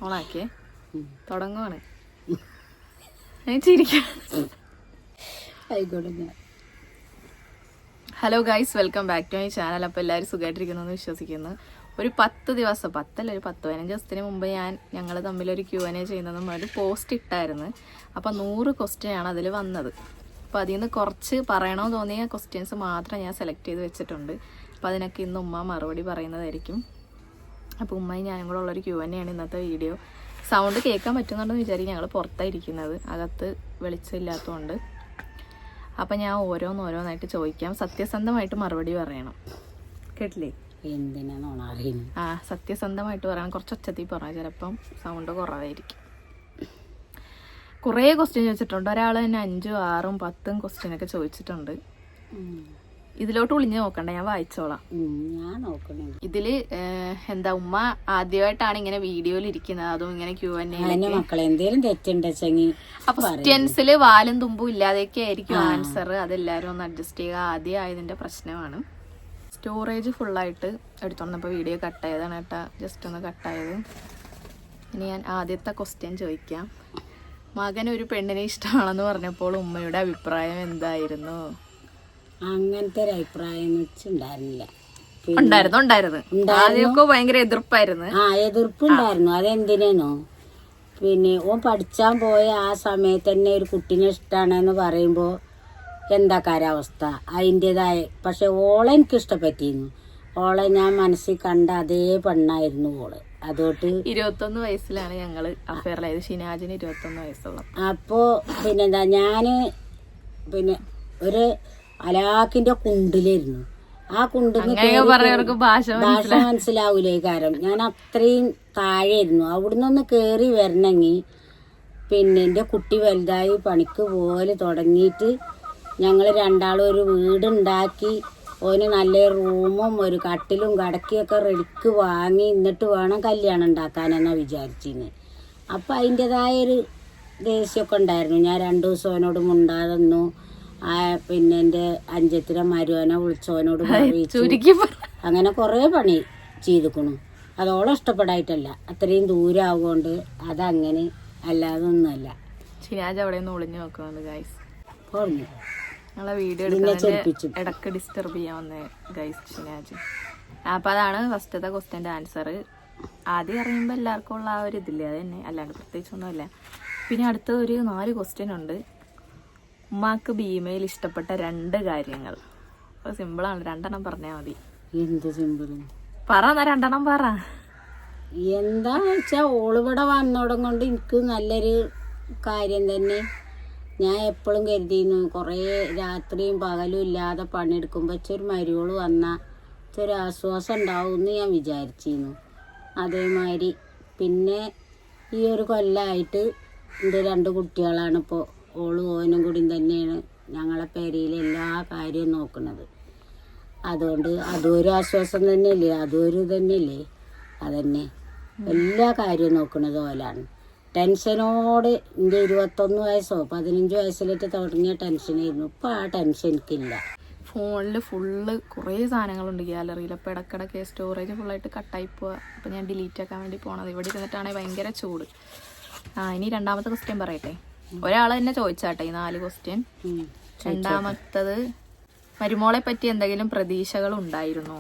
ഓണാക്കിയേ തുടങ്ങുവാണ്. ചിരിക്കാം. Hello guys, welcome back to my channel. അപ്പോൾ എല്ലാവരും സുഖമായിട്ടിരിക്കുന്നു എന്ന് വിശ്വസിക്കുന്നു. ഒരു 10 ദിവസം, 10 ഒരു 15 ദിവസത്തിന് മുമ്പ് ഞങ്ങൾ തമ്മിലൊരു Q&A ചെയ്യുന്നതും ഒരു പോസ്റ്റ് ഇട്ടായിരുന്നു. അപ്പോൾ 100 ക്വസ്റ്റ്യനാണ് അതിൽ വന്നത്. അപ്പോൾ അതിൽ നിന്ന് കുറച്ച് പറയണോ തോന്നിയ ക്വസ്റ്റ്യൻസ് മാത്രം ഞാൻ സെലക്ട് ചെയ്ത് വെച്ചിട്ടുണ്ട്. അപ്പോൾ അതിനൊക്കെ ഇന്ന് ഉമ്മ മറുപടി പറയുന്നതായിരിക്കും. അപ്പോൾ ഉമ്മയും ഞാനും കൂടെ ഉള്ളൊരു Q&A ആണ് ഇന്നത്തെ വീഡിയോ. സൗണ്ട് കേൾക്കാൻ പറ്റുന്നുണ്ടെന്ന് വിചാരിക്കും. ഞങ്ങൾ പുറത്തായിരിക്കുന്നത്, അകത്ത് വെളിച്ചമില്ലാത്തതുകൊണ്ട്. അപ്പം ഞാൻ ഓരോന്നായിട്ട് ചോദിക്കാം. സത്യസന്ധമായിട്ട് മറുപടി പറയണം. കേട്ടില്ലേ? സത്യസന്ധമായിട്ട് പറയണം. കുറച്ച് ഒച്ചത്തിൽ പറഞ്ഞാൽ ചിലപ്പം സൗണ്ട് കുറവായിരിക്കും. കുറേ ക്വസ്റ്റ്യൻ ചോദിച്ചിട്ടുണ്ട്. ഒരാൾ തന്നെ 5, 6, 10 ക്വസ്റ്റ്യനൊക്കെ ചോദിച്ചിട്ടുണ്ട്. ഇതിലോട്ട് ഒളിഞ്ഞു നോക്കണ്ട, ഞാൻ വായിച്ചോളാം. ഇതില് എന്താ, ഉമ്മ ആദ്യമായിട്ടാണ് ഇങ്ങനെ വീഡിയോയിൽ ഇരിക്കുന്നത്, അതും ഇങ്ങനെ Q&A. അപ്പൊ ക്വസ്റ്റ്യൻസില് വാലും തുമ്പും ഇല്ലാതെയൊക്കെ ആയിരിക്കും ആൻസർ. അതെല്ലാരും ഒന്ന് അഡ്ജസ്റ്റ് ചെയ്യുക. ആദ്യം ആയതിന്റെ പ്രശ്നമാണ്. സ്റ്റോറേജ് ഫുള്ളായിട്ട് എടുത്തോണ്ടപ്പോൾ വീഡിയോ കട്ടായതാണ് കേട്ടാ, ജസ്റ്റ് ഒന്ന് കട്ടായത്. ഇനി ഞാൻ ആദ്യത്തെ ക്വസ്റ്റ്യൻ ചോദിക്കാം. മകൻ ഒരു പെണ്ണിനെ ഇഷ്ടമാണെന്ന് പറഞ്ഞപ്പോൾ ഉമ്മയുടെ അഭിപ്രായം എന്തായിരുന്നു? അങ്ങനത്തെ ഒരു അഭിപ്രായം ഉണ്ടായിരുന്നില്ല. ആദ്യമൊക്കെ ഭയങ്കര എതിർപ്പായിരുന്നു. എതിർപ്പുണ്ടായിരുന്നു. അതെന്തിനോ, പിന്നെ ഓൻ പഠിച്ചാൻ പോയ ആ സമയത്ത് തന്നെ ഒരു കുട്ടീനെ ഇഷ്ടമാണെന്ന് പറയുമ്പോ എന്താ കാലാവസ്ഥ അതിൻ്റെതായ. പക്ഷെ ഓളെ എനിക്ക് ഇഷ്ടപ്പെട്ടിരുന്നു. ഓളെ ഞാൻ മനസ്സിൽ കണ്ട അതേ പെണ്ണായിരുന്നു ഓള്. അതോട്ട് 21 വയസ്സിലാണ് ഞങ്ങള് അഫെയറിലായത്. ഷിനാജിന് 21 വയസ്സുള്ള. അപ്പോ പിന്നെന്താ, ഞാന് പിന്നെ ഒരു അലാക്കിന്റെ കുണ്ടിലായിരുന്നു. ആ കുണ്ടിന് ഭാഷ മനസ്സിലാവൂലേ, കാരണം ഞാൻ അത്രയും താഴെയായിരുന്നു. അവിടുന്ന് കേറി വരണമെങ്കിൽ പിന്നെ എൻ്റെ കുട്ടി വലുതായി പണിക്ക് പോലെ തുടങ്ങിയിട്ട് ഞങ്ങൾ രണ്ടാളും ഒരു വീടുണ്ടാക്കി ഓന് നല്ല റൂമും ഒരു കട്ടിലും കടക്കിയൊക്കെ റെഡിക്ക് വാങ്ങി എന്നിട്ട് വേണം കല്യാണം ഉണ്ടാക്കാനെന്നാ വിചാരിച്ചിരുന്നത്. അപ്പം അതിൻ്റെതായൊരു ദേഷ്യമൊക്കെ ഉണ്ടായിരുന്നു. ഞാൻ 2 ദിവസം അവനോട് മുണ്ടാതെ നിന്നു. പിന്നെ എൻ്റെ അഞ്ചത്തിനെ മരുവനെ വിളിച്ചവനോട് അറിയിച്ചു. അങ്ങനെ കുറേ പണി ചെയ്തിക്കണു. അതോളം ഇഷ്ടപ്പെടായിട്ടല്ല, അത്രയും ദൂരം ആവുകൊണ്ട് അതങ്ങനെ, അല്ലാതെ ഒന്നുമല്ല. ഷിനാജ് അവിടെ നിന്ന് ഒളിഞ്ഞു നോക്കുന്നുണ്ട് ഗൈസ്. പറഞ്ഞു ഞങ്ങളെ വീഡിയോ എടുക്കുന്നതിന്റെ ഇടക്ക് ഡിസ്റ്റർബ് ചെയ്യാൻ വന്നേ ഗൈസ് ഷിനാജ്. അപ്പം അതാണ് ഫസ്റ്റത്തെ ക്വസ്റ്റ്യൻ്റെ ആൻസർ. ആദ്യം അറിയുമ്പോൾ എല്ലാവർക്കും ഉള്ള ആ ഒരു ഇതില്ലേ, അത് തന്നെ, അല്ലാണ്ട് പ്രത്യേകിച്ചൊന്നുമില്ല. പിന്നെ അടുത്ത ഒരു 4 ക്വസ്റ്റ്യൻ ഉണ്ട്. ഉമ്മാക്ക് ഭീമയിൽ ഇഷ്ടപ്പെട്ട 2 കാര്യങ്ങൾ. അപ്പോൾ സിമ്പിളാണ്, 2 പറഞ്ഞാൽ മതി. എന്ത് സിമ്പിൾ? പറ, 2 പറ. എന്താന്ന് വെച്ചാൽ ഓളിവിടെ വന്നോടം കൊണ്ട് എനിക്ക് നല്ലൊരു കാര്യം തന്നെ. ഞാൻ എപ്പോഴും കരുതിയിരുന്നു, കുറേ രാത്രിയും പകലും ഇല്ലാതെ പണിയെടുക്കുമ്പോൾ ഒരു മരുവോള് വന്നാൽ ഒരു ആശ്വാസം ഉണ്ടാവും എന്ന് ഞാൻ വിചാരിച്ചിരുന്നു. അതേമാതിരി പിന്നെ ഈ ഒരു കൊല്ലമായിട്ട് എൻ്റെ 2 കുട്ടികളാണിപ്പോൾ. ഓളും ഓനും കൂടി തന്നെയാണ് ഞങ്ങളെ പേരയിലെ എല്ലാ കാര്യവും നോക്കുന്നത്. അതുകൊണ്ട് അതും ഒരു ആശ്വാസം തന്നെയല്ലേ, അതും ഒരു തന്നെയല്ലേ. അതന്നെ എല്ലാ കാര്യവും നോക്കുന്നത് ഓലാണ്. ടെൻഷനോട് എൻ്റെ 21 വയസ്സോ 15 വയസ്സിലേക്ക് തുടങ്ങിയ ടെൻഷനായിരുന്നു. ഇപ്പം ആ ടെൻഷൻ എനിക്കില്ല. ഫോണിൽ ഫുള്ള് കുറേ സാധനങ്ങളുണ്ട് ഗാലറിയിൽ. അപ്പോൾ ഇടയ്ക്കിടയ്ക്ക് സ്റ്റോറേജ് ഫുള്ളായിട്ട് കട്ടായി പോവുക. അപ്പോൾ ഞാൻ ഡിലീറ്റ് ആക്കാൻ വേണ്ടി പോണത്. ഇവിടെ ഇരുന്നിട്ടാണെങ്കിൽ ഭയങ്കര ചൂട്. ഇനി 2ാമത്തെ ക്വസ്റ്റ്യൻ പറയട്ടെ. ഒരാൾ തന്നെ ചോദിച്ചാട്ടെ ഈ 4 ക്വസ്റ്റ്യൻ. 2ാമത്തത്, മരുമോളെ പറ്റി എന്തെങ്കിലും പ്രതീക്ഷകൾ ഉണ്ടായിരുന്നോ?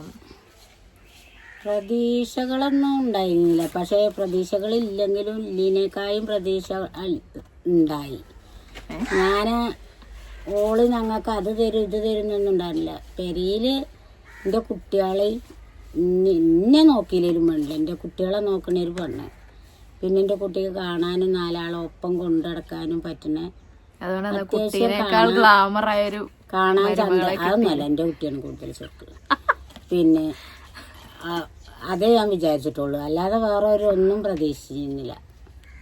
പ്രതീക്ഷകളൊന്നും ഉണ്ടായിരുന്നില്ല. പക്ഷേ പ്രതീക്ഷകളില്ലെങ്കിലും ഇതിനേക്കായും പ്രതീക്ഷ ഉണ്ടായി. ഞാൻ ഓള് ഞങ്ങൾക്ക് അത് തരും ഇത് തരുന്നൊന്നും ഉണ്ടായിരുന്നില്ല. പെരിയിൽ എൻ്റെ കുട്ടികളെ എന്നെ നോക്കിയില്ലേലും വേണ്ടില്ല, എൻ്റെ കുട്ടികളെ നോക്കണൊരു പെണ്ണ്. പിന്നെ എൻ്റെ കുട്ടിക്ക് കാണാനും 4 ഒപ്പം കൊണ്ടുനടക്കാനും പറ്റണ അത്യാവശ്യം കാണാൻ അതൊന്നുമല്ല. എൻ്റെ കുട്ടിയാണ് കൂടുതൽ ചെറുക്ക്. പിന്നെ അതേ ഞാൻ വിചാരിച്ചിട്ടുള്ളൂ, അല്ലാതെ വേറെ ഒന്നും പ്രതീക്ഷിച്ചിരുന്നില്ല.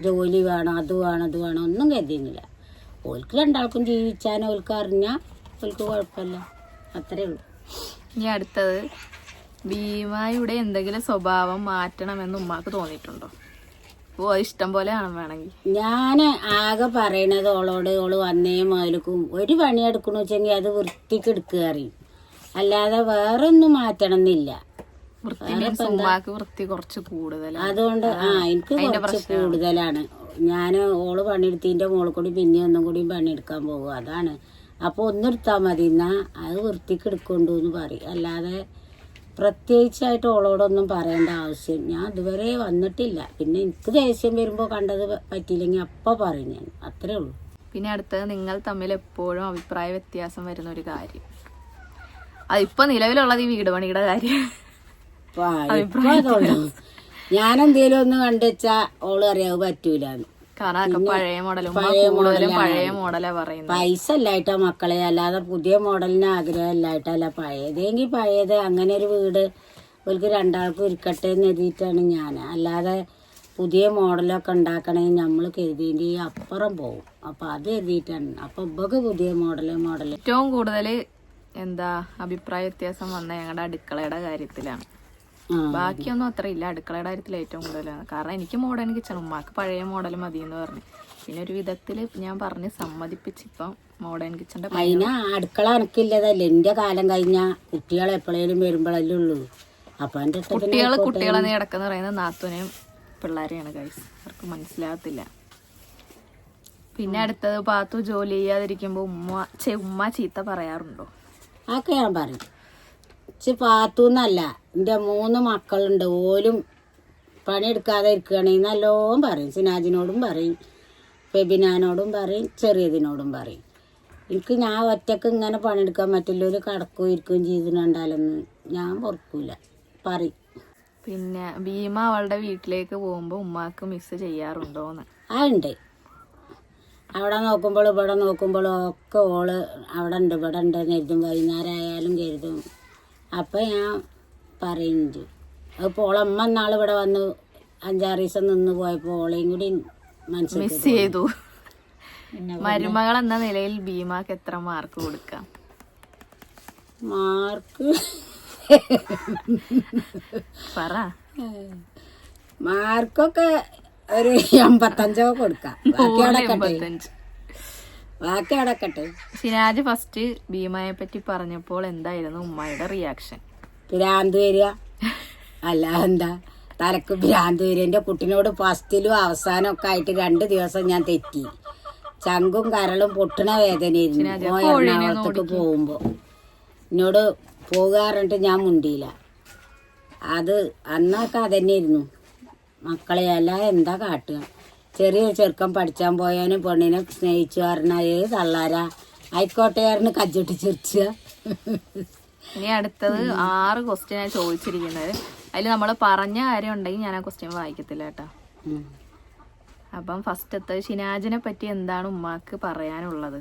ജോലി വേണം, അത് വേണം, ഇത് വേണം ഒന്നും കരുതിയിരുന്നില്ല. ഓൾക്ക് 2ആൾക്കും ജീവിച്ചാൽ ഓൾക്ക് അറിഞ്ഞാൽ ഓൾക്ക് കുഴപ്പമില്ല, അത്രേ ഉള്ളൂ. ഇനി അടുത്തത്, ഭീമയുടെ എന്തെങ്കിലും സ്വഭാവം മാറ്റണമെന്ന് ഉമ്മാക്ക് തോന്നിയിട്ടുണ്ടോ? ഇഷ്ടം പോലെ ആണ് വേണമെങ്കിൽ. ഞാൻ ആകെ പറയണത് ഓളോട്, ഓള് വന്നേ മുതൽക്കും ഒരു പണി എടുക്കണമെന്ന് വെച്ചെങ്കിൽ അത് വൃത്തിക്ക് എടുക്കുക അറിയും, അല്ലാതെ വേറെ ഒന്നും മാറ്റണം എന്നില്ല. വൃത്തി മീൻസ് ഉമ്മാക്ക് വൃത്തി കുറച്ച് കൂടുതലാണ്. അതുകൊണ്ട് എനിക്ക് കുറച്ച് കൂടുതലാണ്. ഞാൻ ഓള് പണിയെടുത്തതിന്റെ മോളിൽ കൂടി പിന്നെ ഒന്നും കൂടി പണിയെടുക്കാൻ പോകും. അതാണ്. അപ്പൊ ഒന്നെടുത്താൽ മതി, എന്നാ അത് വൃത്തിക്ക് എടുക്കൊണ്ടു എന്ന് പറയും. അല്ലാതെ പ്രത്യേകിച്ചായിട്ട് ഓളോടൊന്നും പറയേണ്ട ആവശ്യം ഞാൻ ഇതുവരെ വന്നിട്ടില്ല. പിന്നെ എനിക്ക് ദേഷ്യം വരുമ്പോൾ കണ്ടത് പറ്റിയില്ലെങ്കിൽ അപ്പം പറയും ഞാൻ, അത്രേ ഉള്ളൂ. പിന്നെ അടുത്തത് നിങ്ങൾ തമ്മിൽ എപ്പോഴും അഭിപ്രായ വ്യത്യാസം വരുന്ന ഒരു കാര്യം. അതിപ്പോ നിലവിലുള്ളത് ഈ വീട് പണിയുടെ കാര്യം. ഞാനെന്തേലും ഒന്ന് കണ്ടുവെച്ചാ ഓള് അറിയാവ് പറ്റൂലെന്ന്. കാരണം പഴയ മോഡലും പഴയ മോഡലാ പറയുന്നത്. പൈസ അല്ലായിട്ടാ മക്കളെ, അല്ലാതെ പുതിയ മോഡലിന് ആഗ്രഹം അല്ലായിട്ടല്ല. പഴയതെങ്കിൽ പഴയത്, അങ്ങനെ ഒരു വീട് അവർക്ക് രണ്ടാൾക്കും ഇരിക്കട്ടെ എന്ന് എഴുതിയിട്ടാണ് ഞാൻ. അല്ലാതെ പുതിയ മോഡലൊക്കെ ഉണ്ടാക്കണമെങ്കിൽ നമ്മൾ കരുതിൻ്റെ അപ്പുറം പോകും. അപ്പൊ അത് എഴുതിയിട്ടാണ്. അപ്പൊ ഇവക്ക് പുതിയ മോഡല് ഏറ്റവും കൂടുതൽ എന്താ അഭിപ്രായ വ്യത്യാസം വന്ന ഞങ്ങളുടെ അടുക്കളയുടെ കാര്യത്തിലാണ്. ബാക്കിയൊന്നും അത്ര ഇല്ല, അടുക്കളയുടെ കാര്യത്തിൽ ഏറ്റവും കൂടുതലാണ്. കാരണം എനിക്ക് മോഡേൺ കിച്ചൺ, ഉമ്മാക്ക് പഴയ മോഡൽ മതി എന്ന് പറഞ്ഞു. പിന്നെ ഒരു വിധത്തിൽ ഞാൻ പറഞ്ഞ് സമ്മതിപ്പിച്ചിപ്പം മോഡേൺ കിച്ചന്റെ. അതിന് അടുക്കള എനക്കില്ലതല്ലേ, എന്റെ കാലം കഴിഞ്ഞ കുട്ടികൾ എപ്പോഴേലും വരുമ്പോഴല്ലേ ഉള്ളൂ. അപ്പൊ എന്റെ കുട്ടികളെ കിടക്കുന്ന പറയുന്നത് നാത്തൂനെയും പിള്ളേരെയാണ് ഗൈസ്, അവർക്ക് മനസ്സിലാകത്തില്ല. പിന്നെ അടുത്തത് പാത്തു ജോലി ചെയ്യാതിരിക്കുമ്പോ ഉമ്മ ചീത്ത പറയാറുണ്ടോ? അതൊക്കെ ഞാൻ പറയും. പാത്തൂന്നല്ല, എൻ്റെ 3 മക്കളുണ്ട്. ഓലും പണിയെടുക്കാതെ ഇരിക്കുകയാണെങ്കിൽ നല്ലോണം പറയും. സിനാജിനോടും പറയും, ഫെബിനാനോടും പറയും, ചെറിയതിനോടും പറയും. എനിക്ക് ഞാൻ ഒറ്റക്ക് ഇങ്ങനെ പണിയെടുക്കാൻ പറ്റില്ല, ഒരു കടക്കുകയും ഇരിക്കുകയും ചെയ്തിട്ടുണ്ടാലെന്ന് ഞാൻ പൊറക്കൂല, പറയും. പിന്നെ ഭീമ അവളുടെ വീട്ടിലേക്ക് പോകുമ്പോൾ ഉമ്മാക്ക് മിസ് ചെയ്യാറുണ്ടോന്ന്? ഉണ്ട്. അവിടെ നോക്കുമ്പോൾ ഇവിടെ നോക്കുമ്പോഴും ഒക്കെ ഓള് അവിടെ ഉണ്ട് ഇവിടെ ഉണ്ട് കരുതും. വൈകുന്നേരം ആയാലും കരുതും. അപ്പം ഞാൻ പറയുന്നുണ്ട്. അപ്പോൾ ഓളമ്മ നാൾ ഇവിടെ വന്ന് 5-6 ദിവസം നിന്ന് പോയപ്പോൾ ഓളെയും കൂടി മിസ് ചെയ്തു. മരുമകൾ എന്ന നിലയിൽ ഭീമാക്ക് എത്ര മാർക്ക് കൊടുക്കാം? മാർക്ക് പറ. മാർക്കൊക്കെ ഒരു 85 കൊടുക്കാം. ബാക്കി അടക്കട്ടെ. സിനാജ് ഫസ്റ്റ് ഭീമയെ പറ്റി പറഞ്ഞപ്പോൾ എന്തായിരുന്നു ഉമ്മയുടെ റിയാക്ഷൻ? ഭ്രാന്ത് വരിക, അല്ല എന്താ തലക്ക് ഭ്രാന്ത് വരിക. എൻ്റെ കുട്ടിനോട് ഫസ്റ്റിലും അവസാനം ഒക്കെ ആയിട്ട് 2 ദിവസം ഞാൻ തെറ്റി. ചങ്കും കരളും പൊട്ടണ വേദനയായിരുന്നു. എറണാകുളത്തേക്ക് പോകുമ്പോ എന്നോട് പോകാറുണ്ട്, ഞാൻ മുണ്ടിയില്ല. അത് അന്നൊക്കെ അതന്നെയായിരുന്നു മക്കളെ. അല്ല എന്താ കാട്ടുക, ചെറിയൊരു ചെറുക്കം പഠിച്ചാൻ പോയാനും പെണ്ണിനെ സ്നേഹിച്ചു പറഞ്ഞാൽ ഏത് തള്ളാരാ ആയിക്കോട്ടെയായിരുന്നു കജ്ജൊട്ടി ചിരിച്ചുക. ഇനി അടുത്തത് 6 ക്വസ്റ്റ്യൻ ചോദിച്ചിരിക്കുന്നത്. അതിൽ നമ്മൾ പറഞ്ഞ കാര്യം ഉണ്ടെങ്കിൽ ഞാൻ ആ ക്വസ്റ്റ്യൻ വായിക്കത്തില്ല കേട്ടോ. അപ്പം ഫസ്റ്റത്തെ ഷിനാജിനെ പറ്റി എന്താണ് ഉമ്മാക്ക് പറയാനുള്ളത്?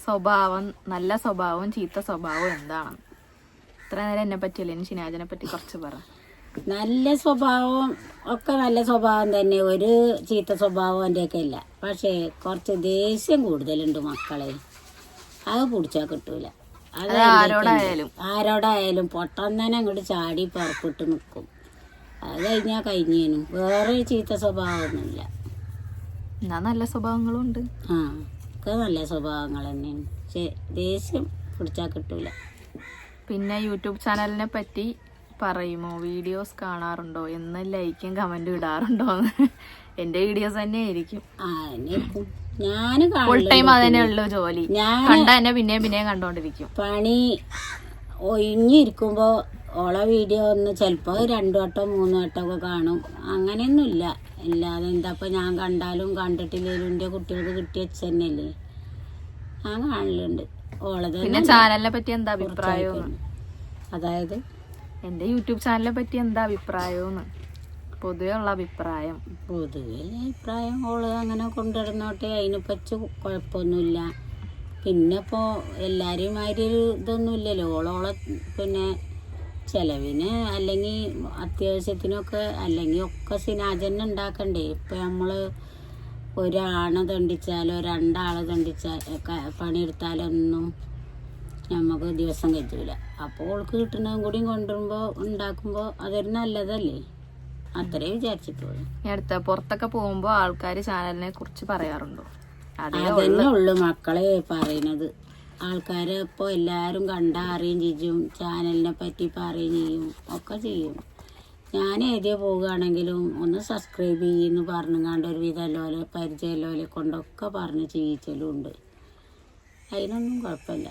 സ്വഭാവം, നല്ല സ്വഭാവവും ചീത്ത സ്വഭാവവും എന്താണ്? ഇത്ര നേരം എന്നെ പറ്റിയല്ലേ, ഇനി ഷിനാജിനെ പറ്റി കുറച്ച് പറ. നല്ല സ്വഭാവം ഒക്കെ നല്ല സ്വഭാവം തന്നെ, ഒരു ചീത്ത സ്വഭാവം എൻ്റെയൊക്കെ ഇല്ല. പക്ഷേ കുറച്ച് ദേഷ്യം കൂടുതലുണ്ട് മക്കളെ, അത് പിടിച്ചാൽ കിട്ടൂല. അത് ആരോടായാലും പൊട്ടന്നനെ അങ്ങോട്ട് ചാടി പുറപ്പെട്ട് നിൽക്കും. അത് കഴിഞ്ഞാൽ കഴിഞ്ഞേനും. വേറെ ചീത്ത സ്വഭാവമൊന്നുമില്ല. എന്നാ നല്ല സ്വഭാവങ്ങളും ഉണ്ട്. ഒക്കെ നല്ല സ്വഭാവങ്ങൾ തന്നെയാണ്. പക്ഷെ ദേഷ്യം പിടിച്ചാൽ കിട്ടൂല. പിന്നെ യൂട്യൂബ് ചാനലിനെ പറ്റി പറയുമോ? വീഡിയോസ് കാണാറുണ്ടോ? എന്ന് ലൈക്കും കമന്റും ഇടാറുണ്ടോ? എന്റെ വീഡിയോസ് തന്നെ ആയിരിക്കും. ഞാൻ ഫുൾ ടൈം അതന്നെ ഉള്ളു ജോലി. കണ്ട തന്നെ പിന്നെയും കണ്ടോണ്ടിരിക്കും. പണി ഒഴിഞ്ഞിരിക്കുമ്പോ ഓളെ വീഡിയോ ഒന്ന് ചിലപ്പോ 2 വട്ടം 3 വട്ടം ഒക്കെ കാണും. അങ്ങനെയൊന്നുമില്ല. അല്ലാതെ എന്താ ഞാൻ കണ്ടാലും കണ്ടിട്ടില്ലേലും എൻ്റെ കുട്ടികൾക്ക് കിട്ടിയ തന്നെയല്ലേ ഞാൻ കാണലുണ്ട് ഓളത്. പിന്നെ ചാനലിനെ പറ്റി എന്താ അഭിപ്രായം? അതായത് എന്റെ യൂട്യൂബ് ചാനലിനെ പറ്റി എന്താ അഭിപ്രായം? പൊതുവെ ഉള്ള അഭിപ്രായം. പൊതുവെ അഭിപ്രായം ഓള് അങ്ങനെ കൊണ്ടുവരുന്നോട്ടെ, അതിനെ പറ്റി കുഴപ്പമൊന്നുമില്ല. പിന്നെ ഇപ്പോൾ എല്ലാവരെയും മാതിരി ഒരു ഇതൊന്നും ഇല്ലല്ലോ. ഓളോളെ പിന്നെ ചിലവിന് അല്ലെങ്കിൽ അത്യാവശ്യത്തിനൊക്കെ അല്ലെങ്കിൽ ഒക്കെ സിനാജന്നെ ഉണ്ടാക്കണ്ടേ. ഇപ്പം നമ്മൾ ഒരാണെ തണ്ടിച്ചാലോ 2 ആളെ തണ്ടിച്ചാൽ പണിയെടുത്താലൊന്നും നമുക്ക് ദിവസം കഴിച്ചില്ല. അപ്പോൾ ഓൾക്ക് കിട്ടുന്നതും കൂടി കൊണ്ടുവരുമ്പോൾ ഉണ്ടാക്കുമ്പോൾ അതൊരു നല്ലതല്ലേ, അത്രേ വിചാരിച്ചിട്ടുള്ളൂ. അടുത്ത പുറത്തൊക്കെ പോകുമ്പോൾ ആൾക്കാർ ചാനലിനെ കുറിച്ച് പറയാറുണ്ടോ? അതന്നെ ഉള്ളു മക്കളെ പറയണത്. ആൾക്കാരെ ഇപ്പോൾ എല്ലാവരും കണ്ടാ അറിയും ചെയ്യും, ചാനലിനെ പറ്റി പറയുകയും ചെയ്യും, ഒക്കെ ചെയ്യും. ഞാൻ ഏതിയെ പോവുകയാണെങ്കിലും ഒന്ന് സബ്സ്ക്രൈബ് ചെയ്യുമെന്ന് പറഞ്ഞുകൊണ്ട് ഒരു വിധമല്ലോലെ പരിചയമല്ലോലെ കൊണ്ടൊക്കെ പറഞ്ഞ് ചെയ്യിച്ചലും ഉണ്ട്. അതിനൊന്നും കുഴപ്പമില്ല.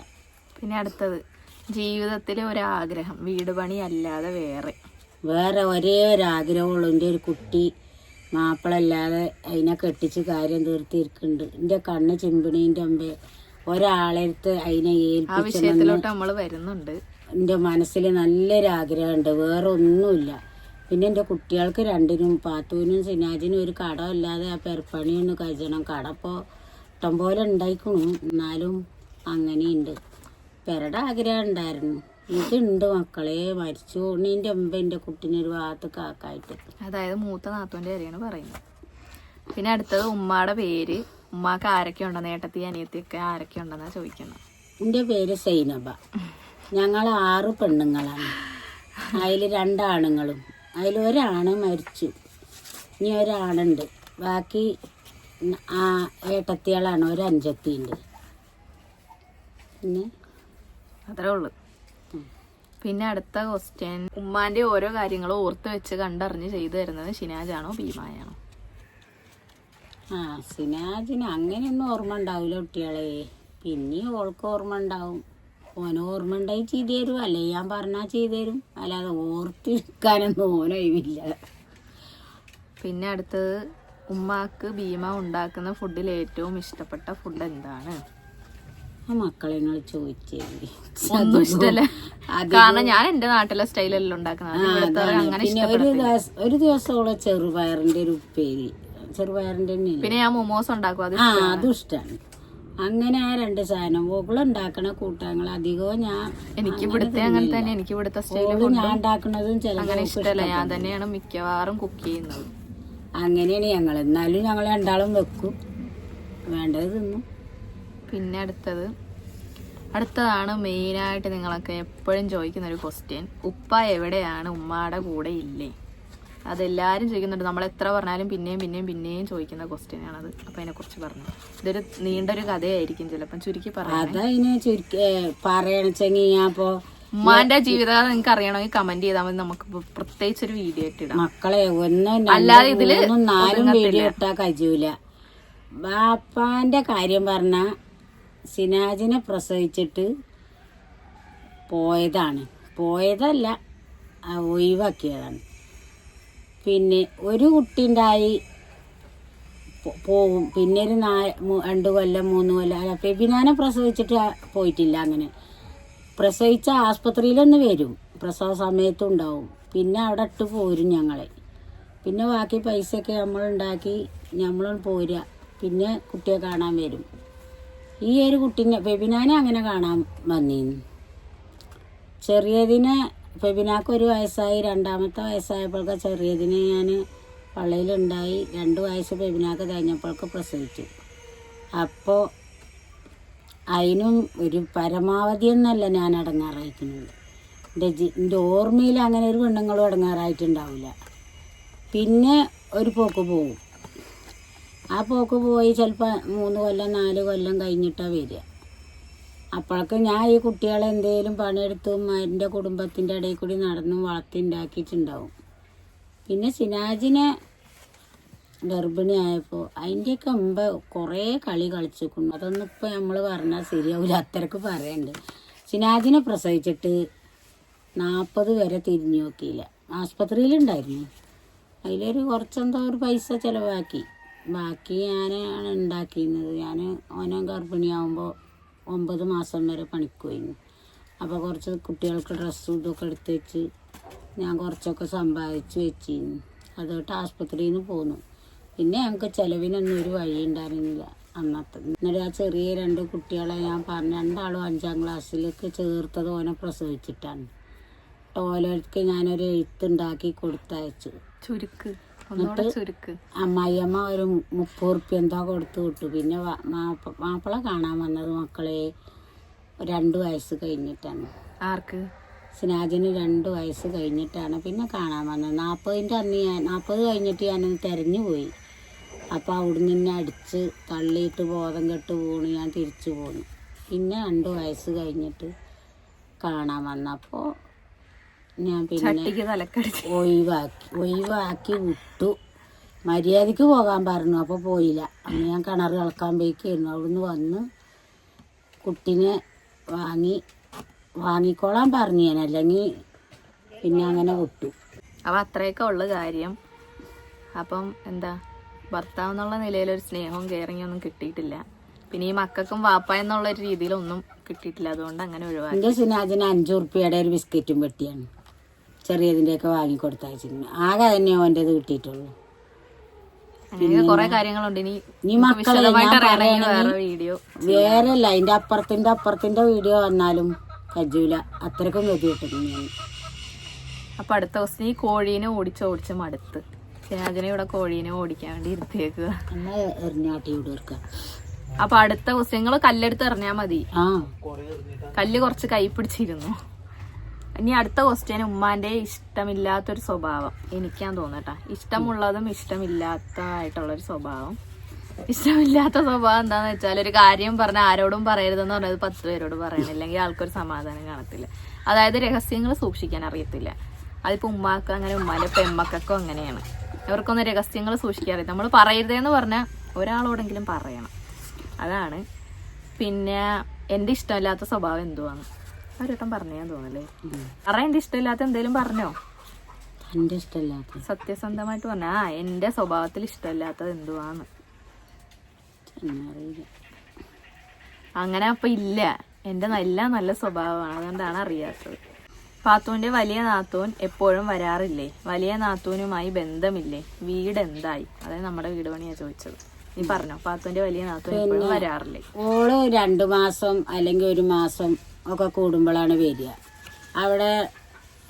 പിന്നെ അടുത്തത് ജീവിതത്തിലെ ഒരാഗ്രഹം, വീട് പണി അല്ലാതെ വേറെ ഒരേ ഒരാഗ്രഹമുള്ളൂ. എൻ്റെ ഒരു കുട്ടി മാപ്പിളല്ലാതെ അതിനെ കെട്ടിച്ച് കാര്യം തീർത്തിരിക്കുന്നുണ്ട്. എൻ്റെ കണ്ണ് ചിമ്പിണീൻ്റെ മുമ്പേ ഒരാളെടുത്ത് അതിനെ വിഷയത്തിലോട്ട് നമ്മൾ വരുന്നുണ്ട്. എൻ്റെ മനസ്സിൽ നല്ലൊരാഗ്രഹമുണ്ട്, വേറെ ഒന്നുമില്ല. പിന്നെ എൻ്റെ കുട്ടികൾക്ക് രണ്ടിനും, പാത്തൂനും സിനാജിനും ഒരു കടമില്ലാതെ ആ പെരപ്പണിയൊന്ന് കഴിച്ചണം. കട ഇപ്പോൾ ഇഷ്ടം പോലെ ഉണ്ടായിക്കണു, എന്നാലും അങ്ങനെയുണ്ട്. പെരയുടെ ആഗ്രഹം ഉണ്ടായിരുന്നു. ഇതുണ്ട് മക്കളെ, മരിച്ചു പോണീൻ്റെ മുമ്പ് എൻ്റെ കുട്ടീനൊരു ഭാഗത്ത് കാക്കായിട്ട്. അതായത് മൂത്ത നാത്തൂൻ്റെ കാര്യമാണ് പറയുന്നത്. പിന്നെ അടുത്തത് ഉമ്മാടെ പേര്, ഉമ്മാക്ക് ആരൊക്കെ ഉണ്ടെന്ന്, ഏട്ടത്തി അനിയത്തിയൊക്കെ ആരൊക്കെ ഉണ്ടെന്നാണ് ചോദിക്കുന്നത്. എൻ്റെ പേര് സൈനബ. ഞങ്ങൾ 6 പെണ്ണുങ്ങളാണ്. അതിൽ 2 ആണുങ്ങളും. അതിലൊരാണ് മരിച്ചു, ഇനി ഒരാണുണ്ട്. ബാക്കി ഏട്ടത്തികളാണ്, ഒരു അഞ്ചത്തിയുണ്ട്. പിന്നെ അത്രേ ഉള്ളു. പിന്നെ അടുത്ത ക്വസ്റ്റ്യൻ, ഉമ്മാന്റെ ഓരോ കാര്യങ്ങളും ഓർത്ത് വെച്ച് കണ്ടറിഞ്ഞ് ചെയ്തു തരുന്നത് ഷിനാജാണോ ഭീമായാണോ? സിനാജിന് അങ്ങനെയൊന്നും ഓർമ്മ ഉണ്ടാവില്ല കുട്ടികളെ. പിന്നെ ഓൾക്ക് ഓർമ്മ ഉണ്ടാവും. ഓന് ഓർമ്മ ഉണ്ടായി ചെയ്തു തരും, അല്ലേ ഞാൻ പറഞ്ഞാൽ ചെയ്തു തരും. അല്ലാതെ ഓർത്തിരിക്കാനൊന്നും ഓനൊഴിവില്ല. പിന്നെ അടുത്തത്, ഉമ്മാക്ക് ഭീമ ഉണ്ടാക്കുന്ന ഫുഡിൽ ഏറ്റവും ഇഷ്ടപ്പെട്ട ഫുഡ് എന്താണ്? മക്കളെ നിങ്ങൾ ചോദിച്ചേ. ഒന്നും ഇഷ്ടല്ല, കാരണം ഞാൻ എന്റെ നാട്ടിലെ സ്റ്റൈലെല്ലാം ഉണ്ടാക്കുന്നത്. പിന്നെ ഒരു ദിവസത്തോളം ചെറുപയറിന്റെ ഒരു ഉപ്പേരി, ചെറുപയറിന്റെ പിന്നെ ഞാൻ മൊമോസ് ഉണ്ടാക്കും, അതും ഇഷ്ടമാണ്. അങ്ങനെ ആ 2 സാധനം ഉണ്ടാക്കണ കൂട്ടങ്ങൾ അധികവും എനിക്ക് ഇവിടുത്തെ അങ്ങനെ തന്നെ, എനിക്ക് ഇവിടുത്തെ സ്റ്റൈല് ഞാൻ ഉണ്ടാക്കുന്നതും അങ്ങനെ ഇഷ്ടമല്ല. ഞാൻ തന്നെയാണ് മിക്കവാറും കുക്ക് ചെയ്യുന്നത്. അങ്ങനെയാണ് ഞങ്ങൾ. എന്നാലും ഞങ്ങൾ 2ആളും വെക്കും, വേണ്ടത് തിന്നും. പിന്നെ അടുത്തതാണ് മെയിനായിട്ട് നിങ്ങളൊക്കെ എപ്പോഴും ചോദിക്കുന്ന ഒരു ക്വസ്റ്റ്യൻ, ഉപ്പ എവിടെയാണ്, ഉമ്മാടെ കൂടെ ഇല്ലേ? അതെല്ലാവരും ചോദിക്കുന്നുണ്ട്. നമ്മൾ എത്ര പറഞ്ഞാലും പിന്നെയും ചോദിക്കുന്ന ക്വസ്റ്റ്യൻ ആണത്. അപ്പൊ അതിനെ കുറിച്ച് പറഞ്ഞു. ഇതൊരു നീണ്ടൊരു കഥയായിരിക്കും, ചിലപ്പം ചുരുക്കി പറയാ. ഉമ്മാന്റെ ജീവിതം നിങ്ങൾക്ക് അറിയണമെങ്കിൽ കമന്റ് ചെയ്താൽ മതി, നമുക്ക് പ്രത്യേകിച്ച് ഒരു വീഡിയോ ഇട്ടിടാം. മക്കളെ അല്ലാതെ ഇതില് 4 വീഡിയോ ഇട്ടാ കഴിയൂല. ബാപ്പാന്റെ കാര്യം പറഞ്ഞ സിനാജിനെ പ്രസവിച്ചിട്ട് പോയതല്ല, ഒഴിവാക്കിയതാണ്. പിന്നെ ഒരു കുട്ടി ഉണ്ടായി പോവും, പിന്നെ ഒരു 2 കൊല്ലം 3 കൊല്ലം. ഫെബിനാനെ പ്രസവിച്ചിട്ട് പോയിട്ടില്ല. അങ്ങനെ പ്രസവിച്ച ആസ്പത്രിയിലൊന്ന് വരും, പ്രസവ സമയത്തും ഉണ്ടാവും. പിന്നെ അവിടെ ഇട്ട് പോരും ഞങ്ങളെ. പിന്നെ ബാക്കി പൈസയൊക്കെ നമ്മളുണ്ടാക്കി നമ്മൾ പോരുക. പിന്നെ കുട്ടിയെ കാണാൻ വരും. ഈ ഒരു കുട്ടീനെ ഫെബിനാനെ അങ്ങനെ കാണാൻ വന്നിരുന്നു. ചെറിയതിനെ ഫെബിനാക്ക് 1 വയസ്സായി, 2ാമത്തെ വയസ്സായപ്പോഴൊക്കെ ചെറിയതിനെ ഞാൻ പള്ളയിലുണ്ടായി. 2 വയസ്സ് ഫെബിനാക്ക് കഴിഞ്ഞപ്പോഴൊക്കെ പ്രസവിച്ചു. അപ്പോൾ അതിനും ഒരു പരമാവധി എന്നല്ല ഞാൻ അടങ്ങാറായിരിക്കുന്നത്. എൻ്റെ ഓർമ്മയിൽ അങ്ങനെ ഒരു പെണ്ണുങ്ങളും അടങ്ങാറായിട്ടുണ്ടാവില്ല. പിന്നെ ഒരു പോക്ക് പോവും. ആ പോക്ക് പോയി ചിലപ്പോൾ 3 കൊല്ലം 4 കൊല്ലം കഴിഞ്ഞിട്ടാണ് വരിക. അപ്പോഴൊക്കെ ഞാൻ ഈ കുട്ടികളെ എന്തെങ്കിലും പണിയെടുത്തും എൻ്റെ കുടുംബത്തിൻ്റെ ഇടയിൽ കൂടി നടന്നും വളർത്തി ഉണ്ടാക്കിയിട്ടുണ്ടാവും. പിന്നെ സിനാജിനെ ഗർഭിണിയായപ്പോൾ അതിൻ്റെയൊക്കെ മുമ്പ് കുറേ കളി കളിച്ചിരിക്കുന്നു. അതൊന്നും ഇപ്പോൾ നമ്മൾ പറഞ്ഞാൽ ശരിയാവില്ല, അത്രയ്ക്ക് പറയണ്ട്. സിനാജിനെ പ്രസവിച്ചിട്ട് 40 വരെ തിരിഞ്ഞു നോക്കിയില്ല. ആസ്പത്രിയിലുണ്ടായിരുന്നു. അതിലൊരു കുറച്ചെന്തോ ഒരു പൈസ ചിലവാക്കി. ബാക്കി ഞാനാണ് ഉണ്ടാക്കിയിരുന്നത്. ഞാൻ ഓനെ ഗർഭിണിയാവുമ്പോൾ 9 മാസം വരെ പണിക്ക് പോയിരുന്നു. അപ്പോൾ കുറച്ച് കുട്ടികൾക്ക് ഡ്രസ്സും ഇതൊക്കെ എടുത്ത് വെച്ച് ഞാൻ കുറച്ചൊക്കെ സമ്പാദിച്ച് വെച്ചിരുന്നു. അതോട്ട് ആസ്പത്രിയിൽ നിന്ന് പോന്നു. പിന്നെ ഞങ്ങൾക്ക് ചിലവിനൊന്നും ഒരു വഴി ഉണ്ടായിരുന്നില്ല അന്നത്തെ. എന്നിട്ട് ആ ചെറിയ 2 കുട്ടികളെ ഞാൻ പറഞ്ഞു, 2 ആളും 5ാം ക്ലാസ്സിലേക്ക് ചേർത്തത് ഓനെ പ്രസവിച്ചിട്ടാണ്. ഓരോർക്ക് ഞാനൊരു എഴുത്തുണ്ടാക്കി കൊടുത്തയച്ചു. എന്നിട്ട് അമ്മായിയമ്മ ഒരു 30 ഉറുപ്പ്യ എന്തോ കൊടുത്തു വിട്ടു. പിന്നെ മാപ്പിള കാണാൻ വന്നത് മക്കളെ 2 വയസ്സ് കഴിഞ്ഞിട്ടാണ്. ആർക്ക്? സിനാജിന് 2 വയസ്സ് കഴിഞ്ഞിട്ടാണ് പിന്നെ കാണാൻ വന്നത്. 40ൻ്റെ അന്ന് 40 കഴിഞ്ഞിട്ട് ഞാനൊന്ന് തിരഞ്ഞു പോയി. അപ്പോൾ അവിടുന്ന് തന്നെ അടിച്ച് തള്ളിയിട്ട് ബോധം കെട്ട് വീണ് ഞാൻ തിരിച്ചു പോന്നു. പിന്നെ 2 വയസ്സ് കഴിഞ്ഞിട്ട് കാണാൻ വന്നപ്പോൾ ഞാൻ പിന്നെ ചട്ടിക്ക് തലക്കടിച്ച് ഒഴിവാക്കി വിട്ടു. മര്യാദക്ക് പോകാൻ പറഞ്ഞു, അപ്പോൾ പോയില്ല. അന്ന് ഞാൻ കിണർ കളക്കാൻ പോയിക്കായിരുന്നു. അവിടുന്ന് വന്ന് കുട്ടീനെ വാങ്ങിക്കോളാൻ പറഞ്ഞു ഞാൻ, അല്ലെങ്കിൽ പിന്നെ അങ്ങനെ വിട്ടു. അപ്പം അത്രയൊക്കെ ഉള്ള കാര്യം. അപ്പം എന്താ, ഭർത്താവ് എന്നുള്ള നിലയിലൊരു സ്നേഹവും കെയറിങ്ങും ഒന്നും കിട്ടിയിട്ടില്ല. പിന്നെ ഈ മക്കൾക്കും വാപ്പ എന്നുള്ള ഒരു രീതിയിലൊന്നും കിട്ടിയിട്ടില്ല. അതുകൊണ്ട് അങ്ങനെ ഒഴിവാക്കി. എൻ്റെ സിനാജിന് 5 ഉറുപ്പിയുടെ ഒരു ബിസ്ക്കറ്റും പെട്ടിയാണ് ചെറിയതിൻ്റെയൊക്കെ വാങ്ങിക്കൊടുത്തയച്ചിട്ടുണ്ട്. ആകെ തന്നെ ഓൻ്റെത് കിട്ടിയിട്ടുള്ളൂ. അങ്ങനെ കുറെ കാര്യങ്ങളുണ്ട്. ഇനി മക്കളെ വേറെ വീഡിയോ വേറെയല്ല, അതിൻ്റെ അപ്പുറത്തിൻ്റെ വീഡിയോ വന്നാലും കജൂല, അത്രക്കും ഗതിയിട്ടിട്ടുണ്ട് ഞാൻ. അപ്പൊ അടുത്ത ദിവസം ഈ കോഴീനെ ഓടിച്ച് മടുത്ത് സിനാജിനെ ഇവിടെ കോഴീനെ ഓടിക്കാൻ വേണ്ടി ഇരുത്തേക്കുക. എന്നാൽ എറിഞ്ഞാട്ടി ഇവിടെ എടുക്കാം. അപ്പൊ അടുത്ത ദിവസം നിങ്ങൾ കല്ലെടുത്ത് എറിഞ്ഞാൽ മതി. കല്ല് കുറച്ച് കൈ പിടിച്ചിരുന്നു. ഇനി അടുത്ത ക്വസ്റ്റ്യൻ, ഉമ്മാന്റെ ഇഷ്ടമില്ലാത്തൊരു സ്വഭാവം. എനിക്കാന്ന് തോന്നട്ടാ, ഇഷ്ടമുള്ളതും ഇഷ്ടമില്ലാത്തതായിട്ടുള്ളൊരു സ്വഭാവം. ഇഷ്ടമില്ലാത്ത സ്വഭാവം എന്താന്ന് വെച്ചാൽ, ഒരു കാര്യം പറഞ്ഞാൽ ആരോടും പറയരുതെന്ന് പറഞ്ഞത് 10 പേരോട് പറയണം, ഇല്ലെങ്കിൽ ആൾക്കൊരു സമാധാനം കാണത്തില്ല. അതായത് രഹസ്യങ്ങൾ സൂക്ഷിക്കാൻ അറിയത്തില്ല. അതിപ്പോ ഉമ്മാക്ക് അങ്ങനെ, ഉമ്മാന്റെ പെമ്മക്കൾക്കും അങ്ങനെയാണ്. ഇവർക്കൊന്നും രഹസ്യങ്ങൾ സൂക്ഷിക്കാൻ അറിയാം. നമ്മൾ പറയരുതെന്ന് പറഞ്ഞാൽ ഒരാളോടെങ്കിലും പറയണം. അതാണ്. പിന്നെ എൻ്റെ ഇഷ്ടമില്ലാത്ത സ്വഭാവം എന്തുവാണ് അവരൊട്ടം പറഞ്ഞാൽ തോന്നല്ലേ? എന്റെ ഇഷ്ടമില്ലാത്ത എന്തേലും പറഞ്ഞോ? എന്റെ ഇഷ്ടമില്ലാത്ത സത്യസന്ധമായിട്ട് പറഞ്ഞാ എന്റെ സ്വഭാവത്തിൽ ഇഷ്ടമില്ലാത്തത് എന്തുവാന്ന് അങ്ങനെ. അപ്പൊ ഇല്ല, എന്റെ നല്ല സ്വഭാവമാണ്, അതുകൊണ്ടാണ് അറിയാത്തത്. പാത്തൂന്റെ വലിയ നാത്തൂൻ എപ്പോഴും വരാറില്ലേ? വലിയ നാത്തൂനുമായി ബന്ധമില്ലേ? വീട് എന്തായി? അതായത് നമ്മുടെ വീട് പണിയാ ചോദിച്ചത്. നീ പറഞ്ഞോ, പാത്തൂന്റെ വലിയ നാത്തൂൻ എപ്പോഴും വരാറില്ലേ? ഓള് 2 മാസം അല്ലെങ്കിൽ 1 മാസം ഒക്കെ കൂടുമ്പോഴാണ് വരിക. അവിടെ